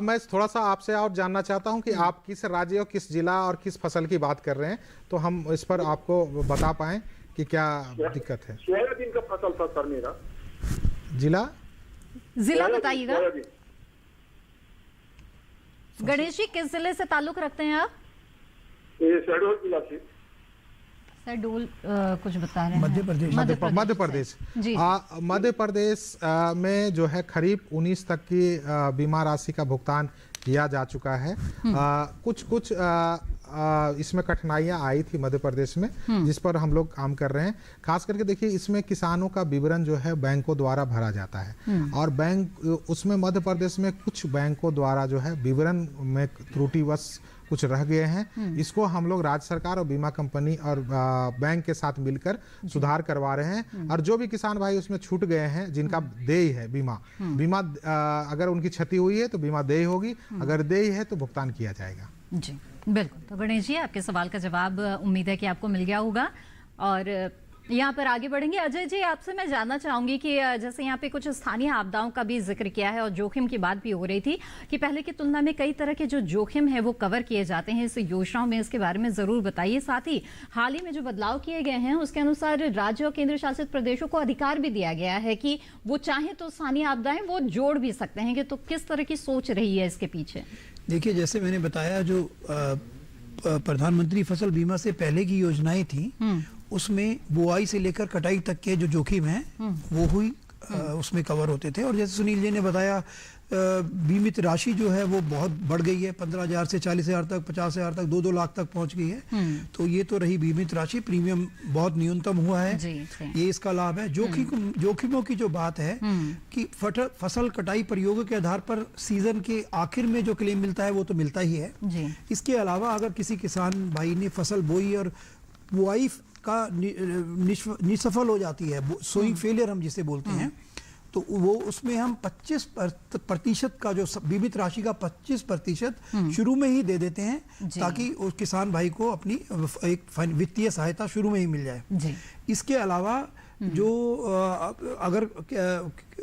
मैं थोड़ा सा आपसे और जानना चाहता हूं कि आप किस राज्य और किस जिला और किस फसल की बात कर रहे हैं, तो हम इस पर आपको बता पाएं कि क्या दिक्कत है। 16 दिन का फसल था सर मेरा। जिला बताइएगा। गणेश जी, किस जिले से ताल्लुक रखते हैं आप? शहडोल जिला से। शहडोल कुछ बता रहे हैं। मध्य प्रदेश। मध्य प्रदेश में जो है खरीफ 19 तक की बीमा राशि का भुगतान किया जा चुका है। कुछ इसमें कठिनाइयां आई थी मध्य प्रदेश में, जिस पर हम लोग काम कर रहे हैं। खास करके देखिए, इसमें किसानों का विवरण जो है बैंकों द्वारा भरा जाता है, और बैंक उसमें मध्य प्रदेश में कुछ बैंकों द्वारा जो है विवरण में त्रुटिवश कुछ रह गए हैं। इसको हम लोग राज्य सरकार और बीमा कंपनी और बैंक के साथ मिलकर सुधार करवा रहे हैं। और जो भी किसान भाई उसमें छूट गए हैं, जिनका देय है बीमा अगर उनकी क्षति हुई है तो बीमा देय होगी, अगर देय है तो भुगतान किया जाएगा। जी बिल्कुल। तो गणेश जी, आपके सवाल का जवाब उम्मीद है कि आपको मिल गया होगा, और यहाँ पर आगे बढ़ेंगे। अजय जी, आपसे मैं जानना चाहूंगी कि जैसे यहाँ पे कुछ स्थानीय आपदाओं का भी जिक्र किया है और जोखिम की बात भी हो रही थी कि पहले की तुलना में कई तरह के जो जोखिम है वो कवर किए जाते हैं इस योजनाओं में, इसके बारे में जरूर बताइए। साथ ही हाल ही में जो बदलाव किए गए हैं उसके अनुसार राज्य और केंद्र शासित प्रदेशों को अधिकार भी दिया गया है कि वो चाहे तो स्थानीय आपदाएं वो जोड़ भी सकते हैं, कि तो किस तरह की सोच रही है इसके पीछे? देखिए, जैसे मैंने बताया, जो प्रधानमंत्री फसल बीमा से पहले की योजनाएं थी उसमें बुआई से लेकर कटाई तक के जो जोखिम है वो हुई उसमें कवर होते थे। और जैसे सुनील जी ने बताया, बीमित राशि जो है वो बहुत बढ़ गई है, 15,000 से 40,000 तक, 50,000 तक, 2-2 लाख तक पहुंच गई है। तो ये तो रही बीमित राशि। प्रीमियम बहुत न्यूनतम हुआ है, ये इसका लाभ है। जोखिमों की जो बात है कि फसल कटाई प्रयोगों के आधार पर सीजन के आखिर में जो क्लेम मिलता है वो तो मिलता ही है। इसके अलावा अगर किसी किसान भाई ने फसल बोई और बुआई का निसफल हो जाती है, सोइंग फेलियर हम जिसे बोलते हैं, तो वो उसमें हम 25% का जो बीमित राशि का 25% शुरू में ही दे देते हैं, ताकि उस किसान भाई को अपनी एक वित्तीय सहायता शुरू में ही मिल जाए। इसके अलावा जो अगर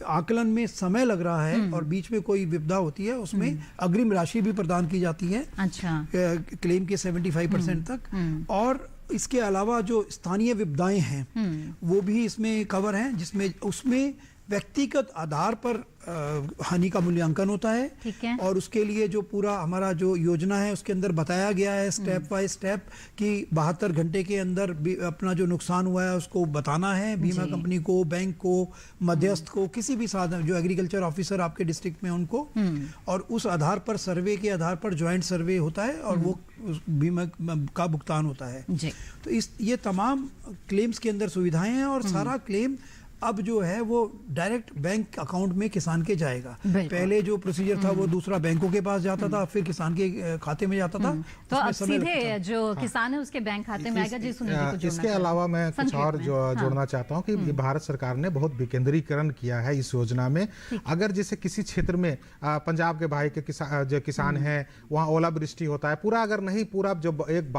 आकलन में समय लग रहा है और बीच में कोई विपदा होती है, उसमें अग्रिम राशि भी प्रदान की जाती है। अच्छा। क्लेम के 75% तक। और इसके अलावा जो स्थानीय विपदाएं हैं वो भी इसमें कवर हैं, जिसमें उसमें व्यक्तिगत आधार पर हानि का मूल्यांकन होता है। ठीक है। और उसके लिए जो पूरा हमारा जो योजना है उसके अंदर बताया गया है स्टेप बाय स्टेप कि 72 घंटे के अंदर अपना जो नुकसान हुआ है उसको बताना है बीमा कंपनी को, बैंक को, मध्यस्थ को, किसी भी साधन जो एग्रीकल्चर ऑफिसर आपके डिस्ट्रिक्ट में उनको, और उस आधार पर सर्वे के आधार पर ज्वाइंट सर्वे होता है और वो बीमा का भुगतान होता है जी। तो ये तमाम क्लेम्स के अंदर सुविधाएं हैं और सारा क्लेम अब जो है वो डायरेक्ट बैंक अकाउंट में किसान के जाएगा। पहले जो प्रोसीजर था वो दूसरा बैंकों के पास जाता था, फिर किसान के खाते में जाता था। तो अब सीधे जो किसान है उसके बैंक खाते में आएगा। जी सुनील, इसके अलावा मैं कुछ और जोड़ना चाहता हूँ कि भारत सरकार ने बहुत विकेंद्रीकरण किया है इस योजना में। अगर जैसे किसी क्षेत्र में पंजाब के भाई के जो किसान है वहाँ ओलावृष्टि होता है, पूरा अगर नहीं पूरा जो एक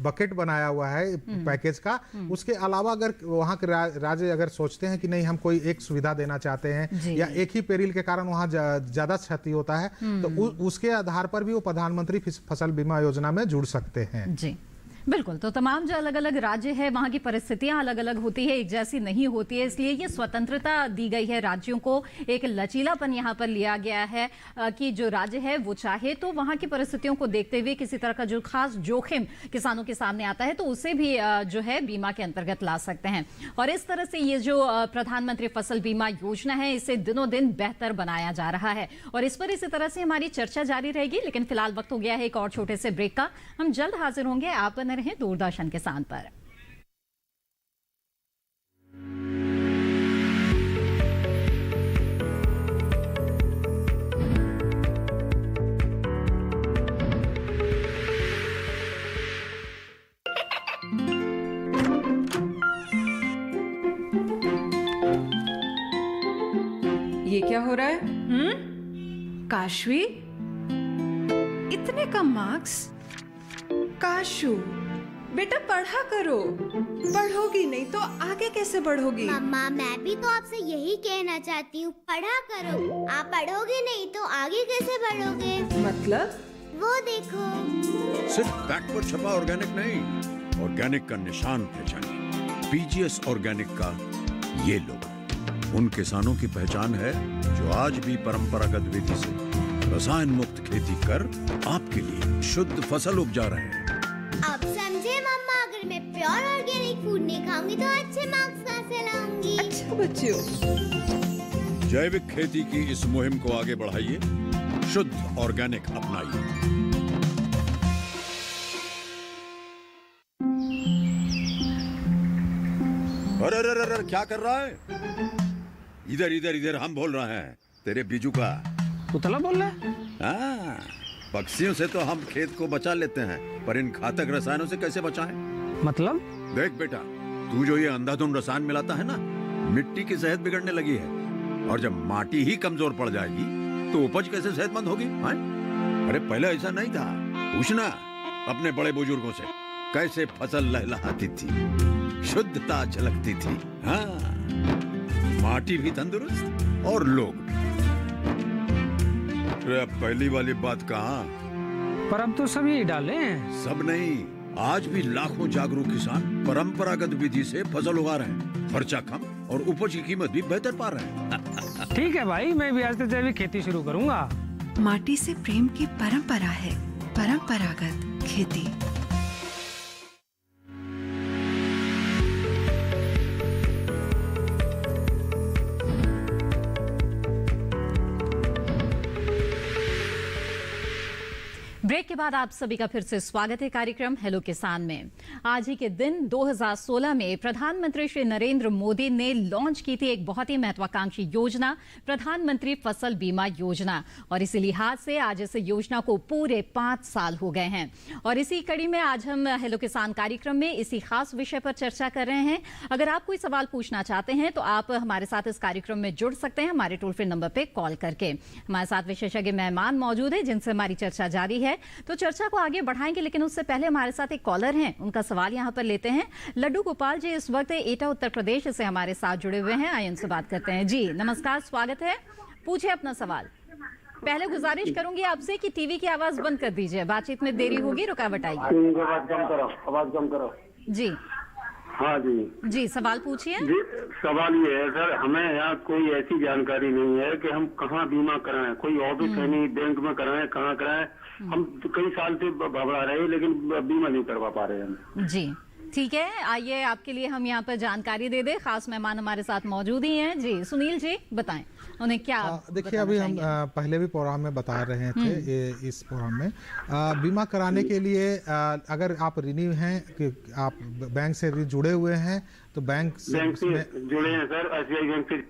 बकेट बनाया हुआ है पैकेज का, उसके अलावा अगर वहाँ के राज्य अगर सोचते हैं कि नहीं हम कोई एक सुविधा देना चाहते हैं या एक ही पेरिल के कारण वहां ज्यादा क्षति होता है तो उसके आधार पर भी वो प्रधानमंत्री फसल बीमा योजना में जुड़ सकते हैं। जी बिल्कुल। तो तमाम जो अलग अलग राज्य है वहाँ की परिस्थितियां अलग अलग होती है, एक जैसी नहीं होती है, इसलिए ये स्वतंत्रता दी गई है राज्यों को। एक लचीलापन यहाँ पर लिया गया है कि जो राज्य है वो चाहे तो वहाँ की परिस्थितियों को देखते हुए किसी तरह का जो खास जोखिम किसानों के सामने आता है तो उसे भी जो है बीमा के अंतर्गत ला सकते हैं। और इस तरह से ये जो प्रधानमंत्री फसल बीमा योजना है इसे दिनों दिन बेहतर बनाया जा रहा है और इस पर इसी तरह से हमारी चर्चा जारी रहेगी। लेकिन फिलहाल वक्त हो गया है एक और छोटे से ब्रेक का। हम जल्द हाजिर होंगे, आप बने रहें दूरदर्शन किसान पर। ये क्या हो रहा है? काशवी, इतने कम मार्क्स? काशू बेटा पढ़ा करो, पढ़ोगी नहीं तो आगे कैसे बढ़ोगी? मम्मा मैं भी तो आपसे यही कहना चाहती हूँ, पढ़ा करो। आप पढ़ोगे नहीं तो आगे कैसे बढ़ोगे? मतलब? वो देखो। सिर्फ बैक पर छपा ऑर्गेनिक नहीं, ऑर्गेनिक का निशान पहचानिए। पीजीएस ऑर्गेनिक का ये लोगो उन किसानों की पहचान है जो आज भी परंपरागत विधि से रसायन मुक्त खेती कर आपके लिए शुद्ध फसल उपजा रहे हैं। अब समझे मम्मा, अगर मैं प्योर ऑर्गेनिक फूड नहीं खाऊंगी तो अच्छे मार्क्स कहाँ से लाऊंगी? अच्छा बच्चों, जैविक खेती की इस मुहिम को आगे बढ़ाइए, शुद्ध ऑर्गेनिक अपनाइए। अरे अरे अरे क्या कर रहा है? इधर इधर इधर, हम बोल रहे हैं तेरे बीजू का। पुतला बोल रहा है? हाँ, पक्षियों से तो हम खेत को बचा लेते हैं, पर इन घातक रसायनों से कैसे बचाएं? मतलब? देख बेटा, तू जो ये अंधाधुंध रसायन मिलाता है ना, मिट्टी की सेहत बिगड़ने लगी है और जब माटी ही कमजोर पड़ जाएगी तो उपज कैसे सेहतमंद होगी? अरे पहले ऐसा नहीं था, पूछना अपने बड़े बुजुर्गों से, कैसे फसल लहलहाती थी, शुद्धता झलकती थी। हाँ, माटी भी तंदुरुस्त और लोग भी। पहली वाली बात कहाँ? पर अब तो सभी डाले हैं। सब नहीं, आज भी लाखों जागरूक किसान परंपरागत विधि से फसल उगा रहे हैं। खर्चा कम और उपज की कीमत भी बेहतर पा रहे हैं। ठीक है भाई, मैं भी आज से जैविक खेती शुरू करूंगा। माटी से प्रेम की परंपरा है परंपरागत खेती। ब्रेक के बाद आप सभी का फिर से स्वागत है कार्यक्रम हेलो किसान में। आज ही के दिन 2016 में प्रधानमंत्री श्री नरेंद्र मोदी ने लॉन्च की थी एक बहुत ही महत्वाकांक्षी योजना, प्रधानमंत्री फसल बीमा योजना। और इसी लिहाज से आज इस योजना को पूरे 5 साल हो गए हैं। और इसी कड़ी में आज हम हेलो किसान कार्यक्रम में इसी खास विषय पर चर्चा कर रहे हैं। अगर आप कोई सवाल पूछना चाहते हैं तो आप हमारे साथ इस कार्यक्रम में जुड़ सकते हैं हमारे टोल फ्री नंबर पर कॉल करके। हमारे साथ विशेषज्ञ मेहमान मौजूद है जिनसे हमारी चर्चा जारी है। है, तो चर्चा को आगे बढ़ाएंगे, लेकिन उससे पहले हमारे साथ एक कॉलर हैं, उनका सवाल यहाँ पर लेते हैं। लड्डू गोपाल जी इस वक्त एटा उत्तर प्रदेश से हमारे साथ जुड़े हुए हैं, आइए उनसे बात करते हैं। जी नमस्कार, स्वागत है, पूछिए अपना सवाल। पहले गुजारिश करूंगी आपसे कि टीवी की आवाज बंद कर दीजिए, बातचीत में देरी होगी, रुकावट आएगी। आवाज कम करो। जी हाँ जी सवाल पूछिए। जी सवाल ये है सर, हमें यहाँ कोई ऐसी जानकारी नहीं है कि हम कहाँ बीमा कराएं, कोई ऑफिस है नहीं, बैंक में कराएं, कहाँ कराएं। हम कई साल से घबरा रहे लेकिन बीमा नहीं करवा पा रहे हैं। जी ठीक है, आइए आपके लिए हम यहाँ पर जानकारी दे दें, खास मेहमान हमारे साथ मौजूद ही हैं। जी सुनील जी बताएं, उन्हें क्या देखिए अभी हम पहले भी प्रोग्राम में बता रहे थे, इस प्रोग्राम में बीमा कराने के लिए अगर आप रिन्यू हैं कि आप बैंक से जुड़े हुए हैं तो बैंक से जुड़े हैं सर, SBI बैंक से।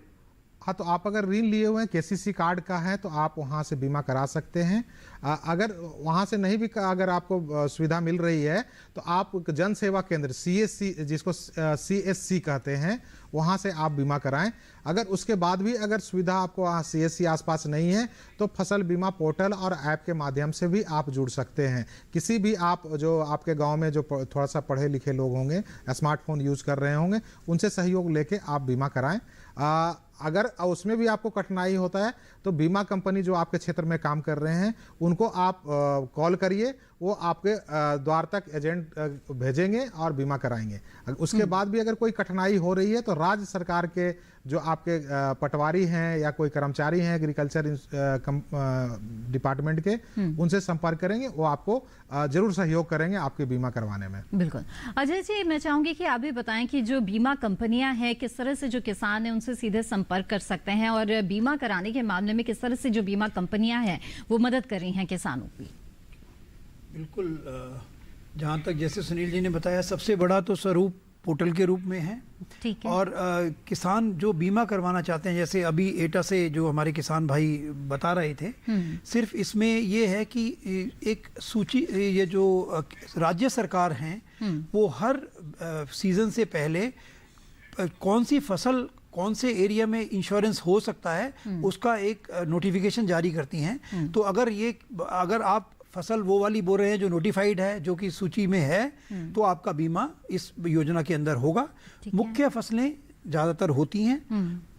हाँ, तो आप अगर ऋण लिए हुए हैं, KCC कार्ड का है तो आप वहाँ से बीमा करा सकते हैं। अगर वहाँ से नहीं भी अगर आपको सुविधा मिल रही है तो आप जन सेवा केंद्र CSC, जिसको CSC कहते हैं, वहाँ से आप बीमा कराएं। अगर उसके बाद भी अगर सुविधा आपको वहाँ CSC आसपास नहीं है तो फसल बीमा पोर्टल और ऐप के माध्यम से भी आप जुड़ सकते हैं। किसी भी आप जो आपके गांव में जो थोड़ा सा पढ़े लिखे लोग होंगे, स्मार्टफोन यूज़ कर रहे होंगे, उनसे सहयोग लेके आप बीमा कराएं। अगर उसमें भी आपको कठिनाई होता है तो बीमा कंपनी जो आपके क्षेत्र में काम कर रहे हैं उनको आप कॉल करिए, वो आपके द्वार तक एजेंट भेजेंगे और बीमा कराएंगे। उसके बाद भी अगर कोई कठिनाई हो रही है तो राज्य सरकार के जो आपके पटवारी हैं या कोई कर्मचारी हैं एग्रीकल्चर डिपार्टमेंट के, उनसे संपर्क करेंगे, वो आपको जरूर सहयोग करेंगे आपके बीमा करवाने में। बिल्कुल। अजय जी मैं चाहूंगी कि आप भी बताएं कि जो बीमा कंपनियां हैं किस तरह से जो किसान हैं उनसे सीधे संपर्क कर सकते हैं, और बीमा कराने के मामले में किस तरह से जो बीमा कंपनियां हैं वो मदद कर रही हैं किसानों की। बिल्कुल, जहाँ तक जैसे सुनील जी ने बताया, सबसे बड़ा तो स्वरूप पोर्टल के रूप में है। ठीक है। और किसान जो बीमा करवाना चाहते हैं, जैसे अभी एटा से जो हमारे किसान भाई बता रहे थे, सिर्फ इसमें ये है कि एक सूची, ये जो राज्य सरकार हैं वो हर सीजन से पहले कौन सी फसल कौन से एरिया में इंश्योरेंस हो सकता है उसका एक नोटिफिकेशन जारी करती हैं। तो अगर आप फसल वो वाली बो रहे हैं जो नोटिफाइड है, जो कि सूची में है, तो आपका बीमा इस योजना के अंदर होगा। मुख्य फसलें ज़्यादातर होती हैं,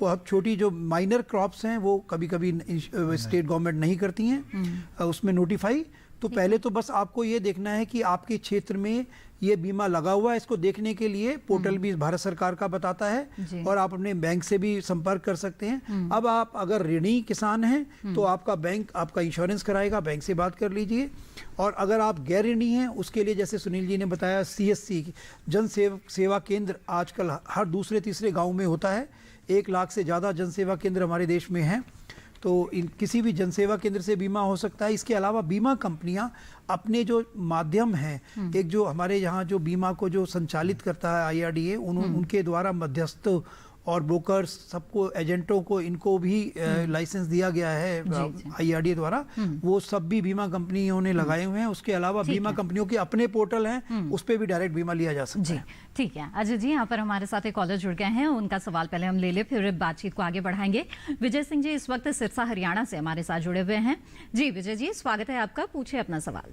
बहुत छोटी जो माइनर क्रॉप्स हैं वो कभी कभी स्टेट गवर्नमेंट नहीं करती हैं उसमें नोटिफाई। तो पहले तो बस आपको ये देखना है कि आपके क्षेत्र में ये बीमा लगा हुआ है। इसको देखने के लिए पोर्टल भी भारत सरकार का बताता है और आप अपने बैंक से भी संपर्क कर सकते हैं। अब आप अगर ऋणी किसान हैं तो आपका बैंक आपका इंश्योरेंस कराएगा, बैंक से बात कर लीजिए। और अगर आप गैर ऋणी हैं उसके लिए जैसे सुनील जी ने बताया, CSC जन सेवा केंद्र आजकल हर दूसरे तीसरे गाँव में होता है। 1 लाख से ज़्यादा जन सेवा केंद्र हमारे देश में हैं, तो किसी भी जनसेवा केंद्र से बीमा हो सकता है। इसके अलावा बीमा कंपनियां अपने जो माध्यम हैं, एक जो हमारे यहाँ जो बीमा को जो संचालित करता है IRDA, उनके द्वारा मध्यस्थ और ब्रोकर्स सबको, एजेंटों को, इनको भी लाइसेंस दिया गया है IRDA द्वारा। वो सब भी बीमा कंपनियों ने लगाए हुए हैं। उसके अलावा बीमा कंपनियों के अपने पोर्टल हैं, उस पर भी डायरेक्ट बीमा लिया जा सकता है। ठीक है अजय जी, यहाँ पर हमारे साथ एक कॉलर जुड़ गए हैं, उनका सवाल पहले हम ले ले, फिर बातचीत को आगे बढ़ाएंगे। विजय सिंह जी इस वक्त सिरसा हरियाणा से हमारे साथ जुड़े हुए हैं। जी विजय जी स्वागत है आपका, पूछिए अपना सवाल।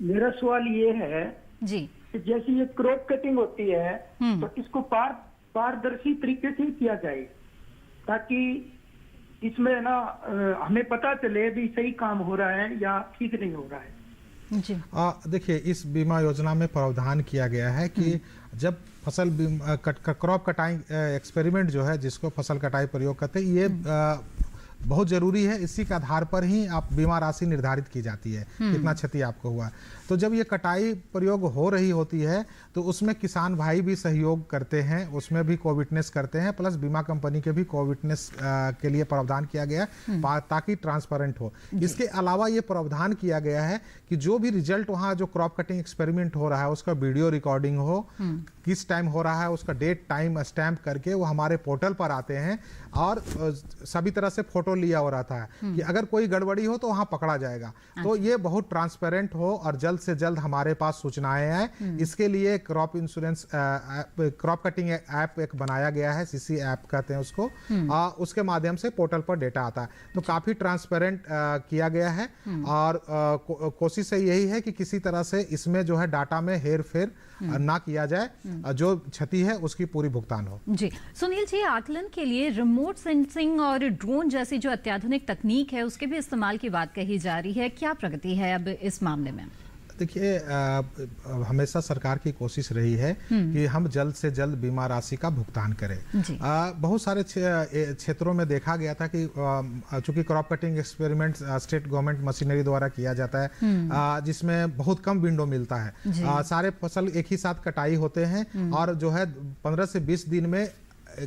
मेरा सवाल ये है जी, जैसे ये क्रॉप कटिंग होती है तो इसको पारदर्शी तरीके से किया जाए, ताकि इसमें ना हमें पता चले भी सही काम हो रहा है या ठीक नहीं हो रहा है। देखिए इस बीमा योजना में प्रावधान किया गया है कि जब फसल क्रॉप कटाई एक्सपेरिमेंट जो है, जिसको फसल कटाई प्रयोग करते हैं, ये बहुत जरूरी है। इसी के आधार पर ही आप बीमा राशि निर्धारित की जाती है, कितना क्षति आपको हुआ। तो जब ये कटाई प्रयोग हो रही होती है तो उसमें किसान भाई भी सहयोग करते हैं, उसमें भी को विटनेस करते हैं, प्लस बीमा कंपनी के भी को विटनेस के लिए प्रावधान किया गया है ताकि ट्रांसपेरेंट हो। इसके अलावा ये प्रावधान किया गया है कि जो भी रिजल्ट वहाँ जो क्रॉप कटिंग एक्सपेरिमेंट हो रहा है उसका वीडियो रिकॉर्डिंग हो, किस टाइम हो रहा है उसका डेट टाइम स्टैम्प करके वो हमारे पोर्टल पर आते हैं और सभी तरह से फोटो फोटो लिया हो रहता है कि अगर कोई गड़बड़ी हो तो वहां पकड़ा जाएगा। तो ये बहुत ट्रांसपेरेंट हो और जल्द से जल्द हमारे पास सूचनाएं आए, इसके लिए crop insurance crop cutting app एक बनाया गया है, सीसी ऐप कहते हैं उसको। उसके माध्यम से पोर्टल पर डेटा आता है, तो काफी ट्रांसपेरेंट किया गया है। और कोशिश यही है कि किसी तरह से इसमें जो है डाटा में हेर फेर ना किया जाए, जो क्षति है उसकी पूरी भुगतान हो। जी सुनील जी, आकलन के लिए रिमोट सेंसिंग और ड्रोन जैसी जो अत्याधुनिक तकनीक है उसके भी इस्तेमाल की बात कही जा रही है, क्या प्रगति है अब इस मामले में? देखिए, हमेशा सरकार की कोशिश रही है कि हम जल्द से जल्द बीमा राशि का भुगतान करें। बहुत सारे क्षेत्रों में देखा गया था कि चूंकि crop cutting experiment state government machinery द्वारा किया जाता है, जिसमें बहुत कम विंडो मिलता है, सारे फसल एक ही साथ कटाई होते हैं और जो है 15 से 20 दिन में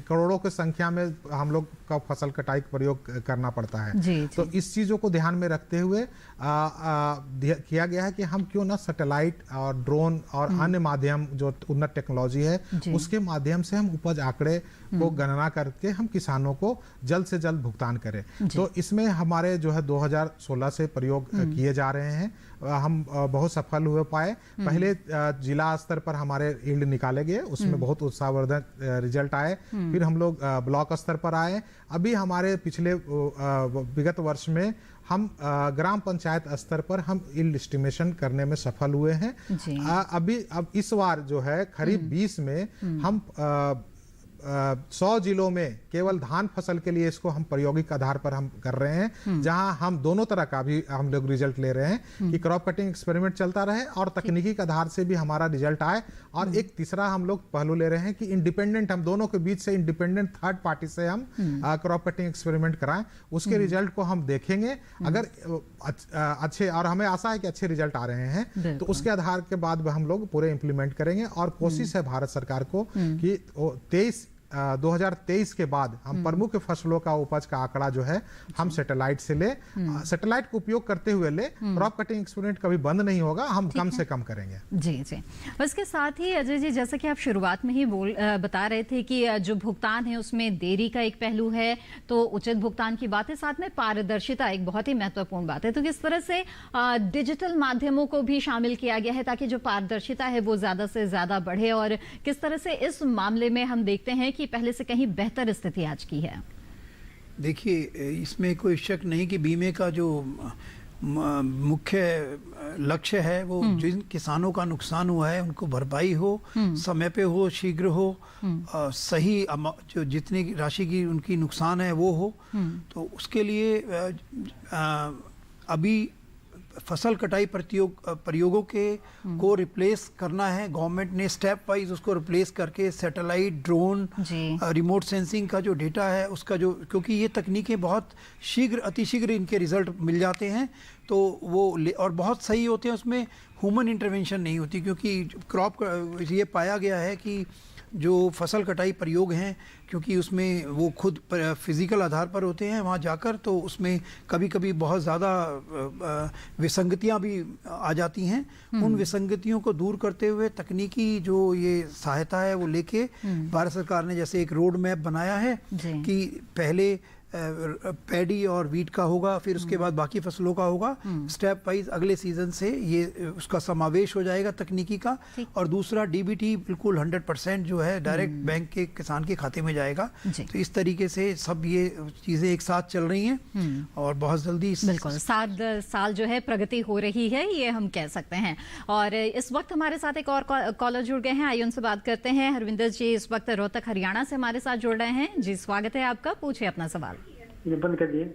करोड़ों की संख्या में हम लोग का फसल कटाई का प्रयोग करना पड़ता है। तो इस चीजों को ध्यान में रखते हुए किया गया है कि हम क्यों ना सैटेलाइट और ड्रोन और अन्य माध्यम जो उन्नत टेक्नोलॉजी है उसके माध्यम से हम उपज आंकड़े को गणना करके हम किसानों को जल्द से जल्द भुगतान करें। तो इसमें हमारे जो है 2016 से प्रयोग किए जा रहे हैं, हम बहुत सफल हुए पाए। पहले जिला स्तर पर हमारे यील्ड निकाले गए, उसमें बहुत उत्साहवर्धक रिजल्ट आए। फिर हम लोग ब्लॉक स्तर पर आए। अभी हमारे पिछले विगत वर्ष में हम ग्राम पंचायत स्तर पर हम यील्ड एस्टिमेशन करने में सफल हुए हैं। अब इस बार जो है खरीफ 20 में हम 100 जिलों में केवल धान फसल के लिए इसको हम प्रायोगिक आधार पर हम कर रहे हैं, जहां हम दोनों तरह का भी हम लोग रिजल्ट ले रहे हैं कि क्रॉप कटिंग एक्सपेरिमेंट चलता रहे और तकनीकी के आधार से भी हमारा रिजल्ट आए। और एक तीसरा हम लोग पहलू ले रहे हैं कि इंडिपेंडेंट, हम दोनों के बीच से इंडिपेंडेंट थर्ड पार्टी से हम क्रॉप कटिंग एक्सपेरिमेंट कराएं, उसके रिजल्ट को हम देखेंगे। अगर अच्छे, और हमें आशा है कि अच्छे रिजल्ट आ रहे हैं, तो उसके आधार के बाद हम लोग पूरे इंप्लीमेंट करेंगे। और कोशिश है भारत सरकार को कि 2023 के बाद हम प्रमुख फसलों का उपज का आंकड़ा जो है हम सैटेलाइट से ले, सैटेलाइट का उपयोग करते हुए ले। क्रॉप कटिंग एक्सपेरिमेंट कभी बंद नहीं होगा, हम कम से कम करेंगे। जी जी। इसके साथ ही अजय जी, जैसा कि आप शुरुआत में ही बता रहे थे कि जो भुगतान है उसमें देरी का एक पहलू है, तो उचित भुगतान की बात है, साथ में पारदर्शिता एक बहुत ही महत्वपूर्ण बात है। तो किस तरह से डिजिटल माध्यमों को भी शामिल किया गया है ताकि जो पारदर्शिता है वो ज्यादा से ज्यादा बढ़े, और किस तरह से इस मामले में हम देखते हैं कि पहले से कहीं बेहतर स्थिति आज की है? देखिए, इसमें कोई शक नहीं कि बीमे का जो मुख्य लक्ष्य है वो जिन किसानों का नुकसान हुआ है उनको भरपाई हो, समय पे हो, शीघ्र हो, सही जो जितनी राशि की उनकी नुकसान है वो हो। तो उसके लिए अभी फसल कटाई प्रयोगों के को रिप्लेस करना है। गवर्नमेंट ने स्टेप वाइज उसको रिप्लेस करके सैटेलाइट, ड्रोन, रिमोट सेंसिंग का जो डेटा है उसका जो, क्योंकि ये तकनीकें बहुत अतिशीघ्र इनके रिजल्ट मिल जाते हैं, तो वो और बहुत सही होते हैं, उसमें ह्यूमन इंटरवेंशन नहीं होती। क्योंकि क्रॉप ये पाया गया है कि जो फसल कटाई प्रयोग हैं, क्योंकि उसमें वो खुद फिजिकल आधार पर होते हैं वहाँ जाकर, तो उसमें कभी कभी बहुत ज़्यादा विसंगतियाँ भी आ जाती हैं। उन विसंगतियों को दूर करते हुए तकनीकी जो ये सहायता है वो लेके भारत सरकार ने जैसे एक रोड मैप बनाया है कि पहले पैडी और वीट का होगा, फिर उसके बाद बाकी फसलों का होगा। स्टेप वाइज अगले सीजन से ये उसका समावेश हो जाएगा तकनीकी का। और दूसरा डीबीटी बिल्कुल 100% जो है डायरेक्ट बैंक के किसान के खाते में जाएगा। तो इस तरीके से सब ये चीजें एक साथ चल रही हैं और बहुत जल्दी बिल्कुल 7 साल जो है प्रगति हो रही है, ये हम कह सकते हैं। और इस वक्त हमारे साथ एक और कॉलर जुड़ गए हैं, आइए उनसे बात करते हैं। हरविंदर जी इस वक्त रोहतक हरियाणा से हमारे साथ जुड़ रहे हैं। जी स्वागत है आपका, पूछिए अपना सवाल। बंद कर दिए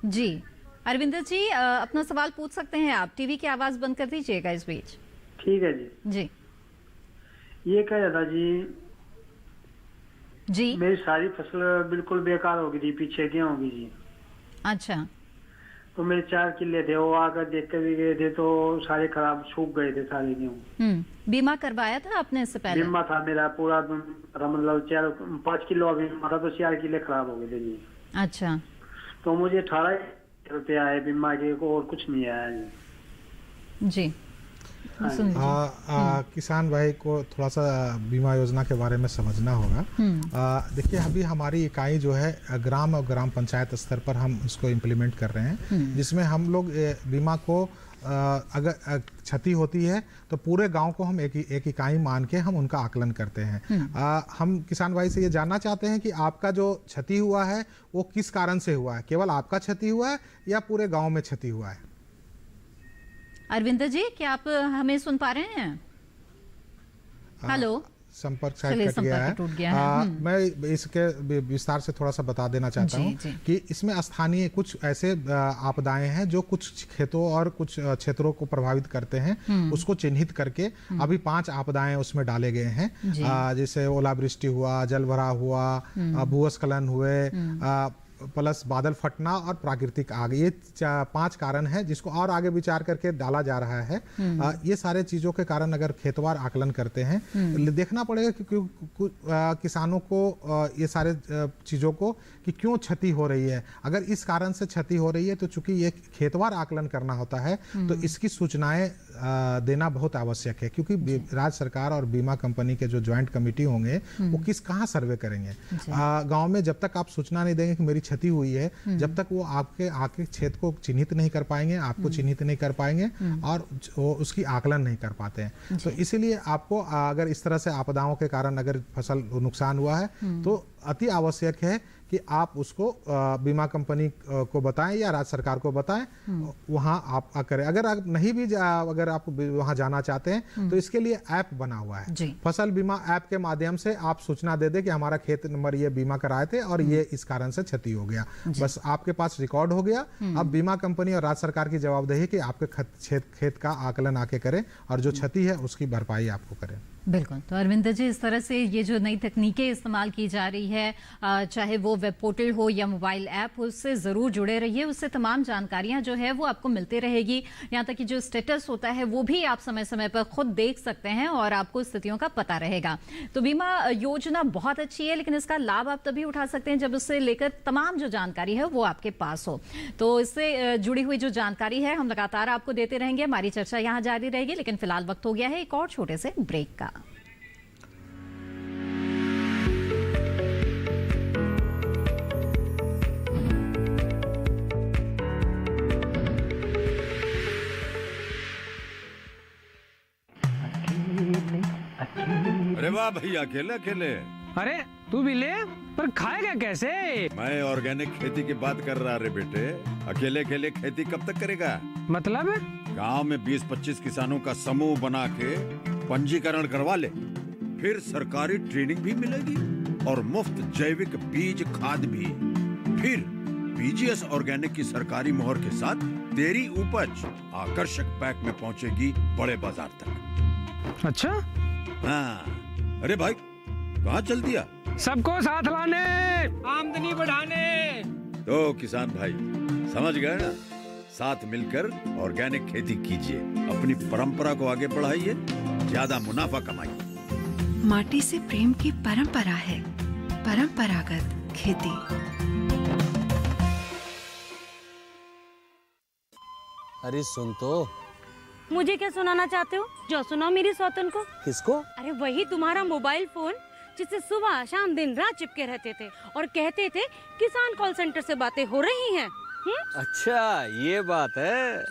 जी। अरविंदर जी अपना सवाल पूछ सकते हैं आप, टीवी की आवाज बंद कर दीजिएगा इस बीच। ठीक है जी। जी ये कह रहा था जी मेरी सारी फसल बिल्कुल बेकार हो गई थी, पीछे गेहूं होगी जी। अच्छा। तो मेरे 4 किले थे, वो आकर देख कर भी गए थे, तो सारे खराब सूख गए थे सारे गेहूं। बीमा करवाया था आपने इससे पहले? बीमा था मेरा पूरा, मतलब 5 किलो बीमा था, तो 4 किले खराब हो गए थे जी। अच्छा। तो मुझे 18 रुपया है बीमा के, को और कुछ नहीं आया जी। जी किसान भाई को थोड़ा सा बीमा योजना के बारे में समझना होगा। देखिए, अभी हमारी इकाई जो है ग्राम और ग्राम पंचायत स्तर पर हम उसको इम्प्लीमेंट कर रहे हैं, जिसमें हम लोग बीमा को अगर क्षति होती है तो पूरे गांव को हम एक इकाई मान के हम उनका आकलन करते हैं। हम किसान भाई से ये जानना चाहते हैं कि आपका जो क्षति हुआ है वो किस कारण से हुआ है, केवल आपका क्षति हुआ है या पूरे गांव में क्षति हुआ है? अरविंदर जी, क्या आप हमें सुन पा रहे हैं? हेलो, संपर्क शायद कट गया है। मैं इसके विस्तार से थोड़ा सा बता देना चाहता हूँ कि इसमें स्थानीय कुछ ऐसे आपदाएं हैं जो कुछ खेतों और कुछ क्षेत्रों को प्रभावित करते हैं। उसको चिन्हित करके अभी 5 आपदाएं उसमें डाले गए हैं, जैसे ओलावृष्टि हुआ, जल भराव हुआ, भूस्खलन हुए, प्लस बादल फटना और प्राकृतिक आग। ये 5 कारण है जिसको और आगे विचार करके डाला जा रहा है। ये सारे चीजों के कारण अगर खेतवार आकलन करते हैं, देखना पड़ेगा कि किसानों को ये सारे चीजों को कि क्यों क्षति हो रही है। अगर इस कारण से क्षति हो रही है तो चूंकि ये खेतवार आकलन करना होता है तो इसकी सूचनाएं देना बहुत आवश्यक है, क्योंकि राज्य सरकार और बीमा कंपनी के जो ज्वाइंट कमेटी होंगे वो कहाँ सर्वे करेंगे। गाँव में जब तक आप सूचना नहीं देंगे कि मेरी क्षति हुई है, जब तक वो आपके क्षेत्र को चिन्हित नहीं कर पाएंगे, आपको चिन्हित नहीं कर पाएंगे और उसकी आकलन नहीं कर पाते हैं। तो इसीलिए आपको अगर इस तरह से आपदाओं के कारण अगर फसल नुकसान हुआ है तो अति आवश्यक है कि आप उसको बीमा कंपनी को बताएं या राज्य सरकार को बताएं, वहां आप करें। अगर आप नहीं भी अगर आप वहां जाना चाहते हैं तो इसके लिए ऐप बना हुआ है। फसल बीमा ऐप के माध्यम से आप सूचना दे दे कि हमारा खेत नंबर ये बीमा कराए थे और ये इस कारण से क्षति हो गया, बस आपके पास रिकॉर्ड हो गया। अब बीमा कंपनी और राज्य सरकार की जवाबदेही कि आपके खेत का आकलन आके करें और जो क्षति है उसकी भरपाई आपको करें। बिल्कुल। तो अरविंदर जी, इस तरह से ये जो नई तकनीकें इस्तेमाल की जा रही है, चाहे वो वेब पोर्टल हो या मोबाइल ऐप हो, उससे ज़रूर जुड़े रहिए। उससे तमाम जानकारियां जो है वो आपको मिलती रहेगी। यहाँ तक कि जो स्टेटस होता है वो भी आप समय समय पर खुद देख सकते हैं और आपको स्थितियों का पता रहेगा। तो बीमा योजना बहुत अच्छी है, लेकिन इसका लाभ आप तभी उठा सकते हैं जब उससे लेकर तमाम जो जानकारी है वो आपके पास हो। तो इससे जुड़ी हुई जो जानकारी है हम लगातार आपको देते रहेंगे। हमारी चर्चा यहाँ जारी रहेगी, लेकिन फिलहाल वक्त हो गया है एक और छोटे से ब्रेक का। अरे वाह भैया, अकेले अकेले। अरे तू भी ले, पर खाएगा कैसे? मैं ऑर्गेनिक खेती की बात कर रहा रे बेटे। अकेले अकेले खेती कब तक करेगा? मतलब गांव में 20-25 किसानों का समूह बना के पंजीकरण करवा ले, फिर सरकारी ट्रेनिंग भी मिलेगी और मुफ्त जैविक बीज खाद भी। फिर बीजीएस ऑर्गेनिक की सरकारी मोहर के साथ तेरी उपज आकर्षक पैक में पहुंचेगी बड़े बाजार तक। अच्छा? हाँ। अरे भाई, कहाँ चल दिया? सबको साथ लाने, आमदनी बढ़ाने। तो किसान भाई समझ गए ना? साथ मिलकर ऑर्गेनिक खेती कीजिए, अपनी परंपरा को आगे बढ़ाइए, ज्यादा मुनाफा कमाइए। माटी से प्रेम की परंपरा है परंपरागत खेती। अरे सुन तो। मुझे क्या सुनाना चाहते हो? जो सुनाओ मेरी सौतन को। किसको? अरे वही तुम्हारा मोबाइल फोन जिससे सुबह शाम दिन रात चिपके रहते थे और कहते थे किसान कॉल सेंटर से बातें हो रही हैं। अच्छा, ये बात है।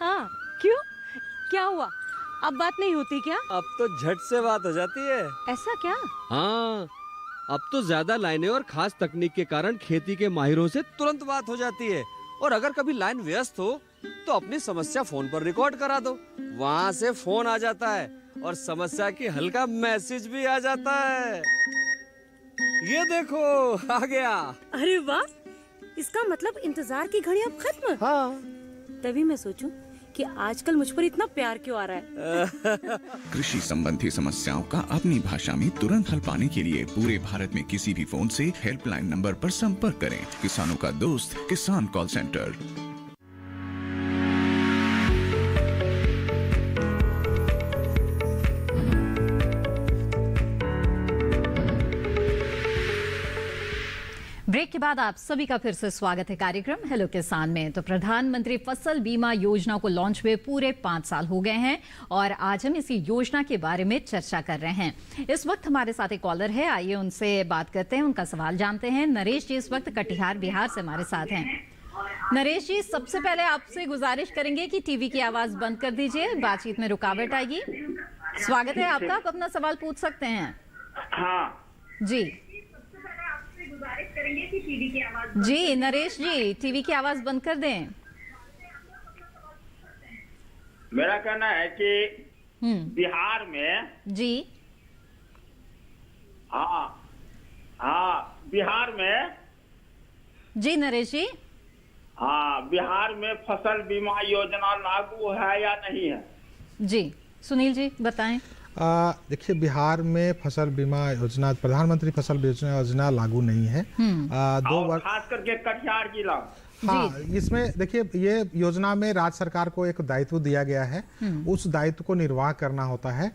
हाँ, क्यों? क्या हुआ? अब बात नहीं होती क्या? अब तो झट से बात हो जाती है। ऐसा क्या? हाँ, अब तो ज्यादा लाइनें और खास तकनीक के कारण खेती के माहिरों से तुरंत बात हो जाती है। और अगर कभी लाइन व्यस्त हो तो अपनी समस्या फोन पर रिकॉर्ड करा दो, वहाँ से फोन आ जाता है और समस्या की हल का मैसेज भी आ जाता है। ये देखो, आ गया। अरे वाह, इसका मतलब इंतजार की घड़ी अब खत्म। हाँ। तभी मैं सोचूं कि आजकल मुझ पर इतना प्यार क्यों आ रहा है। कृषि संबंधी समस्याओं का अपनी भाषा में तुरंत हल पाने के लिए पूरे भारत में किसी भी फोन से हेल्पलाइन नंबर पर संपर्क करें। किसानों का दोस्त किसान कॉल सेंटर। ब्रेक के बाद आप सभी का फिर से स्वागत है कार्यक्रम हेलो किसान में। तो प्रधानमंत्री फसल बीमा योजना को लॉन्च हुए पूरे 5 साल हो गए हैं और आज हम इसी योजना के बारे में चर्चा कर रहे हैं। इस वक्त हमारे साथ एक कॉलर है, आइए उनसे बात करते हैं, उनका सवाल जानते हैं। नरेश जी इस वक्त कटिहार बिहार से हमारे साथ हैं। नरेश जी, सबसे पहले आपसे गुजारिश करेंगे कि टीवी की आवाज बंद कर दीजिए, बातचीत में रुकावट आएगी। स्वागत है आपका, आप अपना सवाल पूछ सकते हैं। हाँ जी जी नरेश जी, टीवी की आवाज बंद कर दें। मेरा कहना है कि बिहार में जी बिहार में जी नरेश जी, बिहार में फसल बीमा योजना लागू है या नहीं है? जी सुनील जी बताएं। देखिए, बिहार में फसल बीमा योजना, प्रधानमंत्री फसल बीमा योजना लागू नहीं है। 2 वर्ष खास करके कटिहार जिला। हाँ, इसमें देखिए, ये योजना में राज्य सरकार को एक दायित्व दिया गया है, उस दायित्व को निर्वाह करना होता है।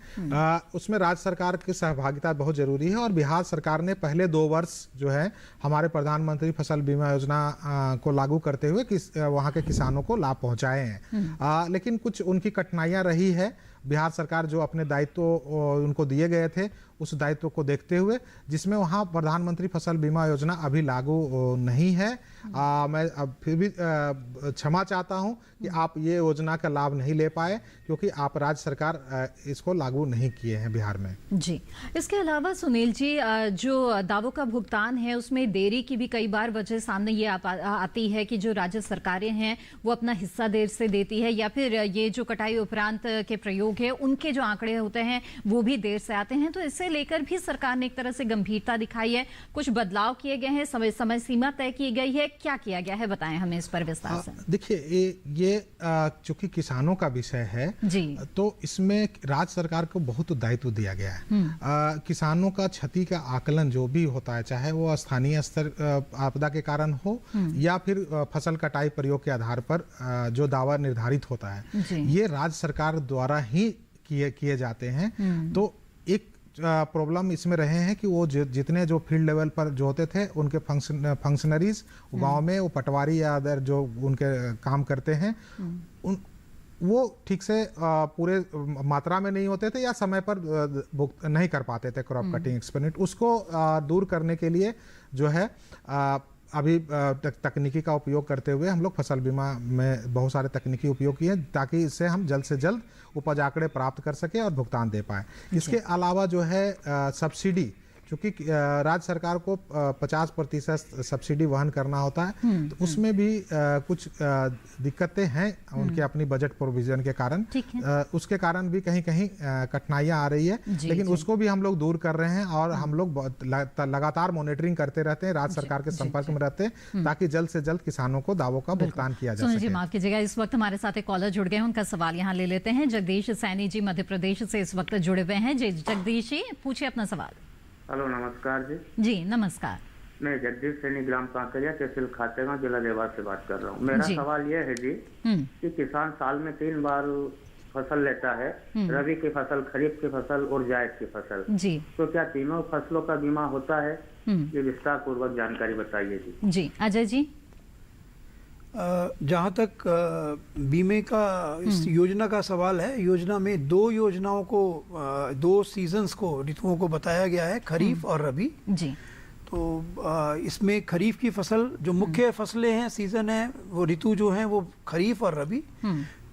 उसमें राज्य सरकार की सहभागिता बहुत जरूरी है और बिहार सरकार ने पहले 2 वर्ष जो है हमारे प्रधानमंत्री फसल बीमा योजना को लागू करते हुए वहाँ के किसानों को लाभ पहुंचाए हैं। लेकिन कुछ उनकी कठिनाइयां रही है। बिहार सरकार जो अपने दायित्व उनको दिए गए थे उस दायित्व को देखते हुए, जिसमें वहाँ प्रधानमंत्री फसल बीमा योजना अभी लागू नहीं है। मैं अब फिर भी क्षमा चाहता हूँ कि आप ये योजना का लाभ नहीं ले पाए क्योंकि आप राज्य सरकार इसको लागू नहीं किए हैं बिहार में। जी, इसके अलावा सुनील जी, जो दावों का भुगतान है उसमें देरी की भी कई बार वजह सामने ये आती है कि जो राज्य सरकारें हैं वो अपना हिस्सा देर से देती है, या फिर ये जो कटाई उपरांत के प्रयोग है उनके जो आंकड़े होते हैं वो भी देर से आते हैं। तो इससे लेकर भी सरकार ने एक तरह से गंभीरता दिखाई है, कुछ बदलाव किए गए हैं, समय सीमा तय की गई है, क्या किया गया है, बताएं हमें इस पर विस्तार से। देखिए, ये चूंकि किसानों का विषय है जी, तो इसमें राज्य सरकार को बहुत दायित्व दिया गया है। किसानों का क्षति का आकलन जो भी होता है, चाहे वो स्थानीय स्तर आपदा के कारण हो या फिर फसल कटाई प्रयोग के आधार पर जो दावा निर्धारित होता है, ये राज्य सरकार द्वारा ही किए जाते हैं। तो एक प्रॉब्लम इसमें रहे हैं कि वो जितने जो फील्ड लेवल पर जो होते थे उनके फंक्शनरीज गांव में, वो पटवारी या अदर जो उनके काम करते हैं वो ठीक से पूरे मात्रा में नहीं होते थे या समय पर नहीं कर पाते थे क्रॉप कटिंग एक्सपेरिमेंट। उसको दूर करने के लिए जो है अभी तकनीकी का उपयोग करते हुए हम लोग फसल बीमा में बहुत सारे तकनीकी उपयोग किए ताकि इससे हम जल्द से जल्द उपज आंकड़े प्राप्त कर सके और भुगतान दे पाए। इसके अलावा जो है सब्सिडी, चूंकि राज्य सरकार को 50% सब्सिडी वहन करना होता है, तो उसमें भी कुछ दिक्कतें हैं उनके अपनी बजट प्रोविजन के कारण। उसके कारण भी कहीं कहीं कठिनाइयां आ रही है, लेकिन उसको भी हम लोग दूर कर रहे हैं और हम लोग लगातार मॉनिटरिंग करते रहते हैं, राज्य सरकार के संपर्क में रहते हैं ताकि जल्द से जल्द किसानों को दावों का भुगतान किया जा सके। जी माफ कीजिएगा, इस वक्त हमारे साथ एक कॉलर जुड़ गए हैं, उनका सवाल यहाँ ले लेते हैं। जगदीश सैनी जी मध्य प्रदेश से इस वक्त जुड़े हुए हैं। जी जगदीश जी, पूछिए अपना सवाल। हेलो, नमस्कार जी। जी नमस्कार। मैं जगदीश सैनी ग्राम कांकरिया तहसील खातेगांव जिला देवास से बात कर रहा हूँ। मेरा सवाल यह है जी कि किसान साल में 3 बार फसल लेता है, रबी की फसल, खरीफ की फसल और जायद की फसल जी, तो क्या तीनों फसलों का बीमा होता है? ये विस्तार पूर्वक जानकारी बताइए जी। जी अजय जी। जहाँ तक बीमे का इस योजना का सवाल है, योजना में 2 योजनाओं को, 2 सीजन्स को, ऋतुओं को बताया गया है, खरीफ और रबी जी। तो इसमें खरीफ की फसल जो मुख्य फसलें हैं, सीजन है, वो ऋतु जो हैं वो खरीफ और रबी।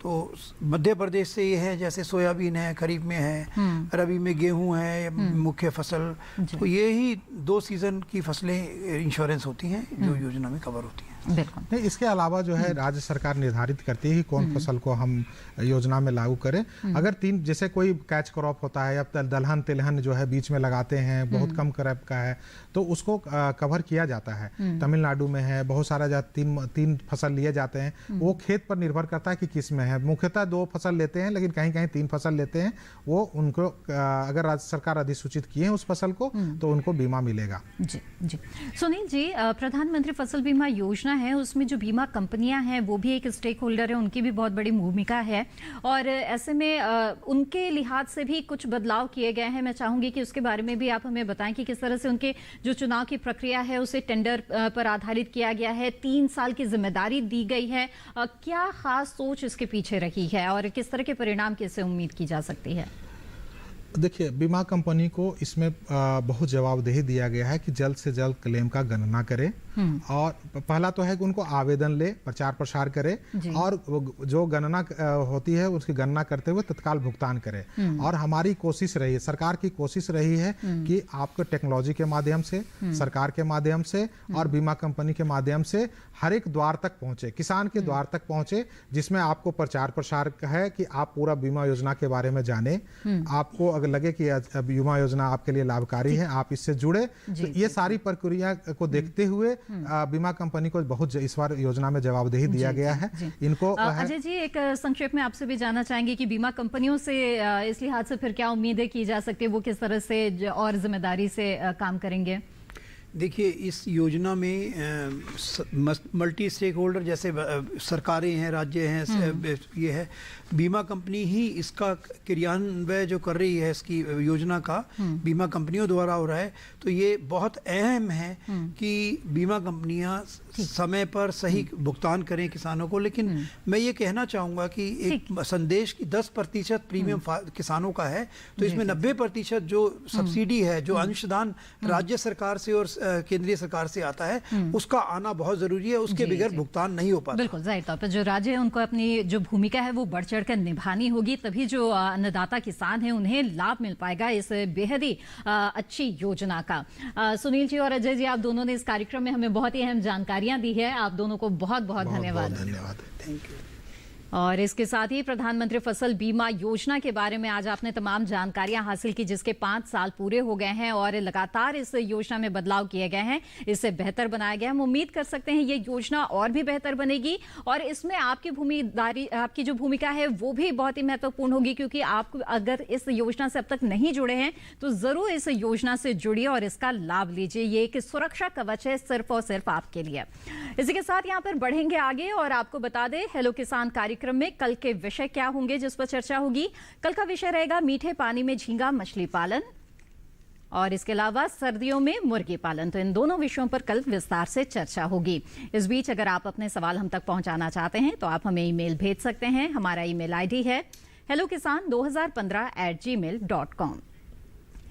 तो मध्य प्रदेश से ये है, जैसे सोयाबीन है खरीफ में है, रबी में गेहूं है मुख्य फसल। तो ये ही 2 सीजन की फसलें इंश्योरेंस होती हैं जो योजना में कवर होती हैं। नहीं, इसके अलावा जो है राज्य सरकार निर्धारित करती है कि कौन फसल को हम योजना में लागू करें। अगर 3, जैसे कोई कैच क्रॉप होता है या दलहन तिलहन जो है बीच में लगाते हैं, बहुत कम क्रॉप का है, तो उसको कवर किया जाता है। तमिलनाडु में है बहुत सारा 3 फसल लिए जाते हैं, वो खेत पर निर्भर करता है कि किस में है। मुख्यतः 2 फसल लेते हैं, लेकिन कहीं कहीं 3 फसल लेते हैं। वो उनको अगर राज्य सरकार अधिसूचित किए हैं उस फसल को तो उनको बीमा मिलेगा। जी जी। सुनील जी, प्रधानमंत्री फसल बीमा योजना योजना है उसमें जो बीमा कंपनियां हैं वो भी एक स्टेक होल्डर है, उनकी भी बहुत बड़ी भूमिका है और ऐसे में उनके लिहाज से भी कुछ बदलाव किए गए हैं। मैं चाहूंगी कि उसके बारे में भी आप हमें बताएं कि किस तरह से उनके जो चुनाव की प्रक्रिया है उसे टेंडर पर आधारित किया गया है, 3 साल की जिम्मेदारी दी गई है, क्या खास सोच इसके पीछे रही है और किस तरह के परिणाम की इससे उम्मीद की जा सकती है? देखिए, बीमा कंपनी को इसमें बहुत जवाबदेही दिया गया है कि जल्द से जल्द क्लेम का गणना करे और पहला तो है कि उनको आवेदन ले, प्रचार प्रसार करे और जो गणना होती है उसकी गणना करते हुए तत्काल भुगतान करे। और हमारी कोशिश रही है, सरकार की कोशिश रही है कि आपको टेक्नोलॉजी के माध्यम से, सरकार के माध्यम से और बीमा कंपनी के माध्यम से हर एक द्वार तक पहुंचे, किसान के द्वार तक पहुंचे, जिसमें आपको प्रचार प्रसार है कि आप पूरा बीमा योजना के बारे में जाने, आपको अगर लगे कि बीमा योजना आपके लिए लाभकारी है, आप इससे जुड़े। तो ये सारी प्रक्रिया को देखते हुए बीमा कंपनी को बहुत इस बार योजना में जवाबदेही दिया गया है। इनको अजय जी, एक संक्षेप में आपसे भी जानना चाहेंगे कि बीमा कंपनियों से इस लिहाज से फिर क्या उम्मीदें की जा सकती है, वो किस तरह से और जिम्मेदारी से काम करेंगे? देखिए, इस योजना में मल्टी स्टेक होल्डर जैसे सरकारें हैं, राज्य हैं, ये है, बीमा कंपनी ही इसका क्रियान्वयन जो कर रही है, इसकी योजना का बीमा कंपनियों द्वारा हो रहा है। तो ये बहुत अहम है कि बीमा कंपनियां समय पर सही भुगतान करें किसानों को। लेकिन मैं ये कहना चाहूँगा कि एक संदेश की 10% प्रीमियम किसानों का है, तो इसमें 90% जो सब्सिडी है, जो अंशदान राज्य सरकार से और केंद्रीय सरकार से आता है, उसका आना बहुत जरूरी है, उसके बगैर भुगतान नहीं हो पाता। बिल्कुल, जाहिर तौर पर जो राज्य है उनको अपनी जो भूमिका है वो बढ़ चढ़कर निभानी होगी, तभी जो अन्नदाता किसान है उन्हें लाभ मिल पाएगा इस बेहद ही अच्छी योजना का। सुनील जी और अजय जी, आप दोनों ने इस कार्यक्रम में हमें बहुत ही अहम जानकारियां दी है, आप दोनों को बहुत बहुत धन्यवाद। Thank you. और इसके साथ ही प्रधानमंत्री फसल बीमा योजना के बारे में आज आपने तमाम जानकारियां हासिल की, जिसके 5 साल पूरे हो गए हैं और लगातार इस योजना में बदलाव किए गए हैं, इससे बेहतर बनाया गया। हम उम्मीद कर सकते हैं ये योजना और भी बेहतर बनेगी और इसमें आपकी जो भूमिका है वो भी बहुत ही महत्वपूर्ण होगी, क्योंकि आप अगर इस योजना से अब तक नहीं जुड़े हैं तो जरूर इस योजना से जुड़िए और इसका लाभ लीजिए। ये एक सुरक्षा कवच है सिर्फ और सिर्फ आपके लिए। इसी के साथ यहाँ पर बढ़ेंगे आगे और आपको बता दें, हेलो किसान कार्यक्रम में कल के विषय क्या होंगे जिस पर चर्चा होगी। कल का विषय रहेगा मीठे पानी में झींगा मछली पालन और इसके अलावा सर्दियों में मुर्गी पालन। तो इन दोनों विषयों पर कल विस्तार से चर्चा होगी। इस बीच अगर आप अपने सवाल हम तक पहुंचाना चाहते हैं तो आप हमें ईमेल भेज सकते हैं। हमारा ईमेल आईडी है hellokisan2015@gmail.com।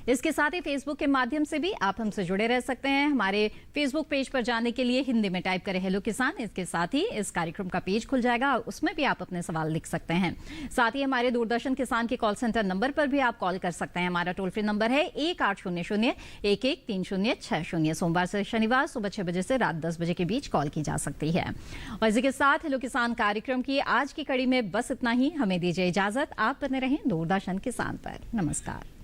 इसके साथ ही फेसबुक के माध्यम से भी आप हमसे जुड़े रह सकते हैं। हमारे फेसबुक पेज पर जाने के लिए हिंदी में टाइप करें हेलो किसान, इसके साथ ही इस कार्यक्रम का पेज खुल जाएगा और उसमें भी आप अपने सवाल लिख सकते हैं। साथ ही हमारे दूरदर्शन किसान के कॉल सेंटर नंबर पर भी आप कॉल कर सकते हैं। हमारा टोल फ्री नंबर है 1800-113060। सोमवार से शनिवार सुबह 6 बजे से रात 10 बजे के बीच कॉल की जा सकती है। और इसी के साथ हेलो किसान कार्यक्रम की आज की कड़ी में बस इतना ही। हमें दीजिए इजाजत, आप बने रहें दूरदर्शन किसान पर। नमस्कार।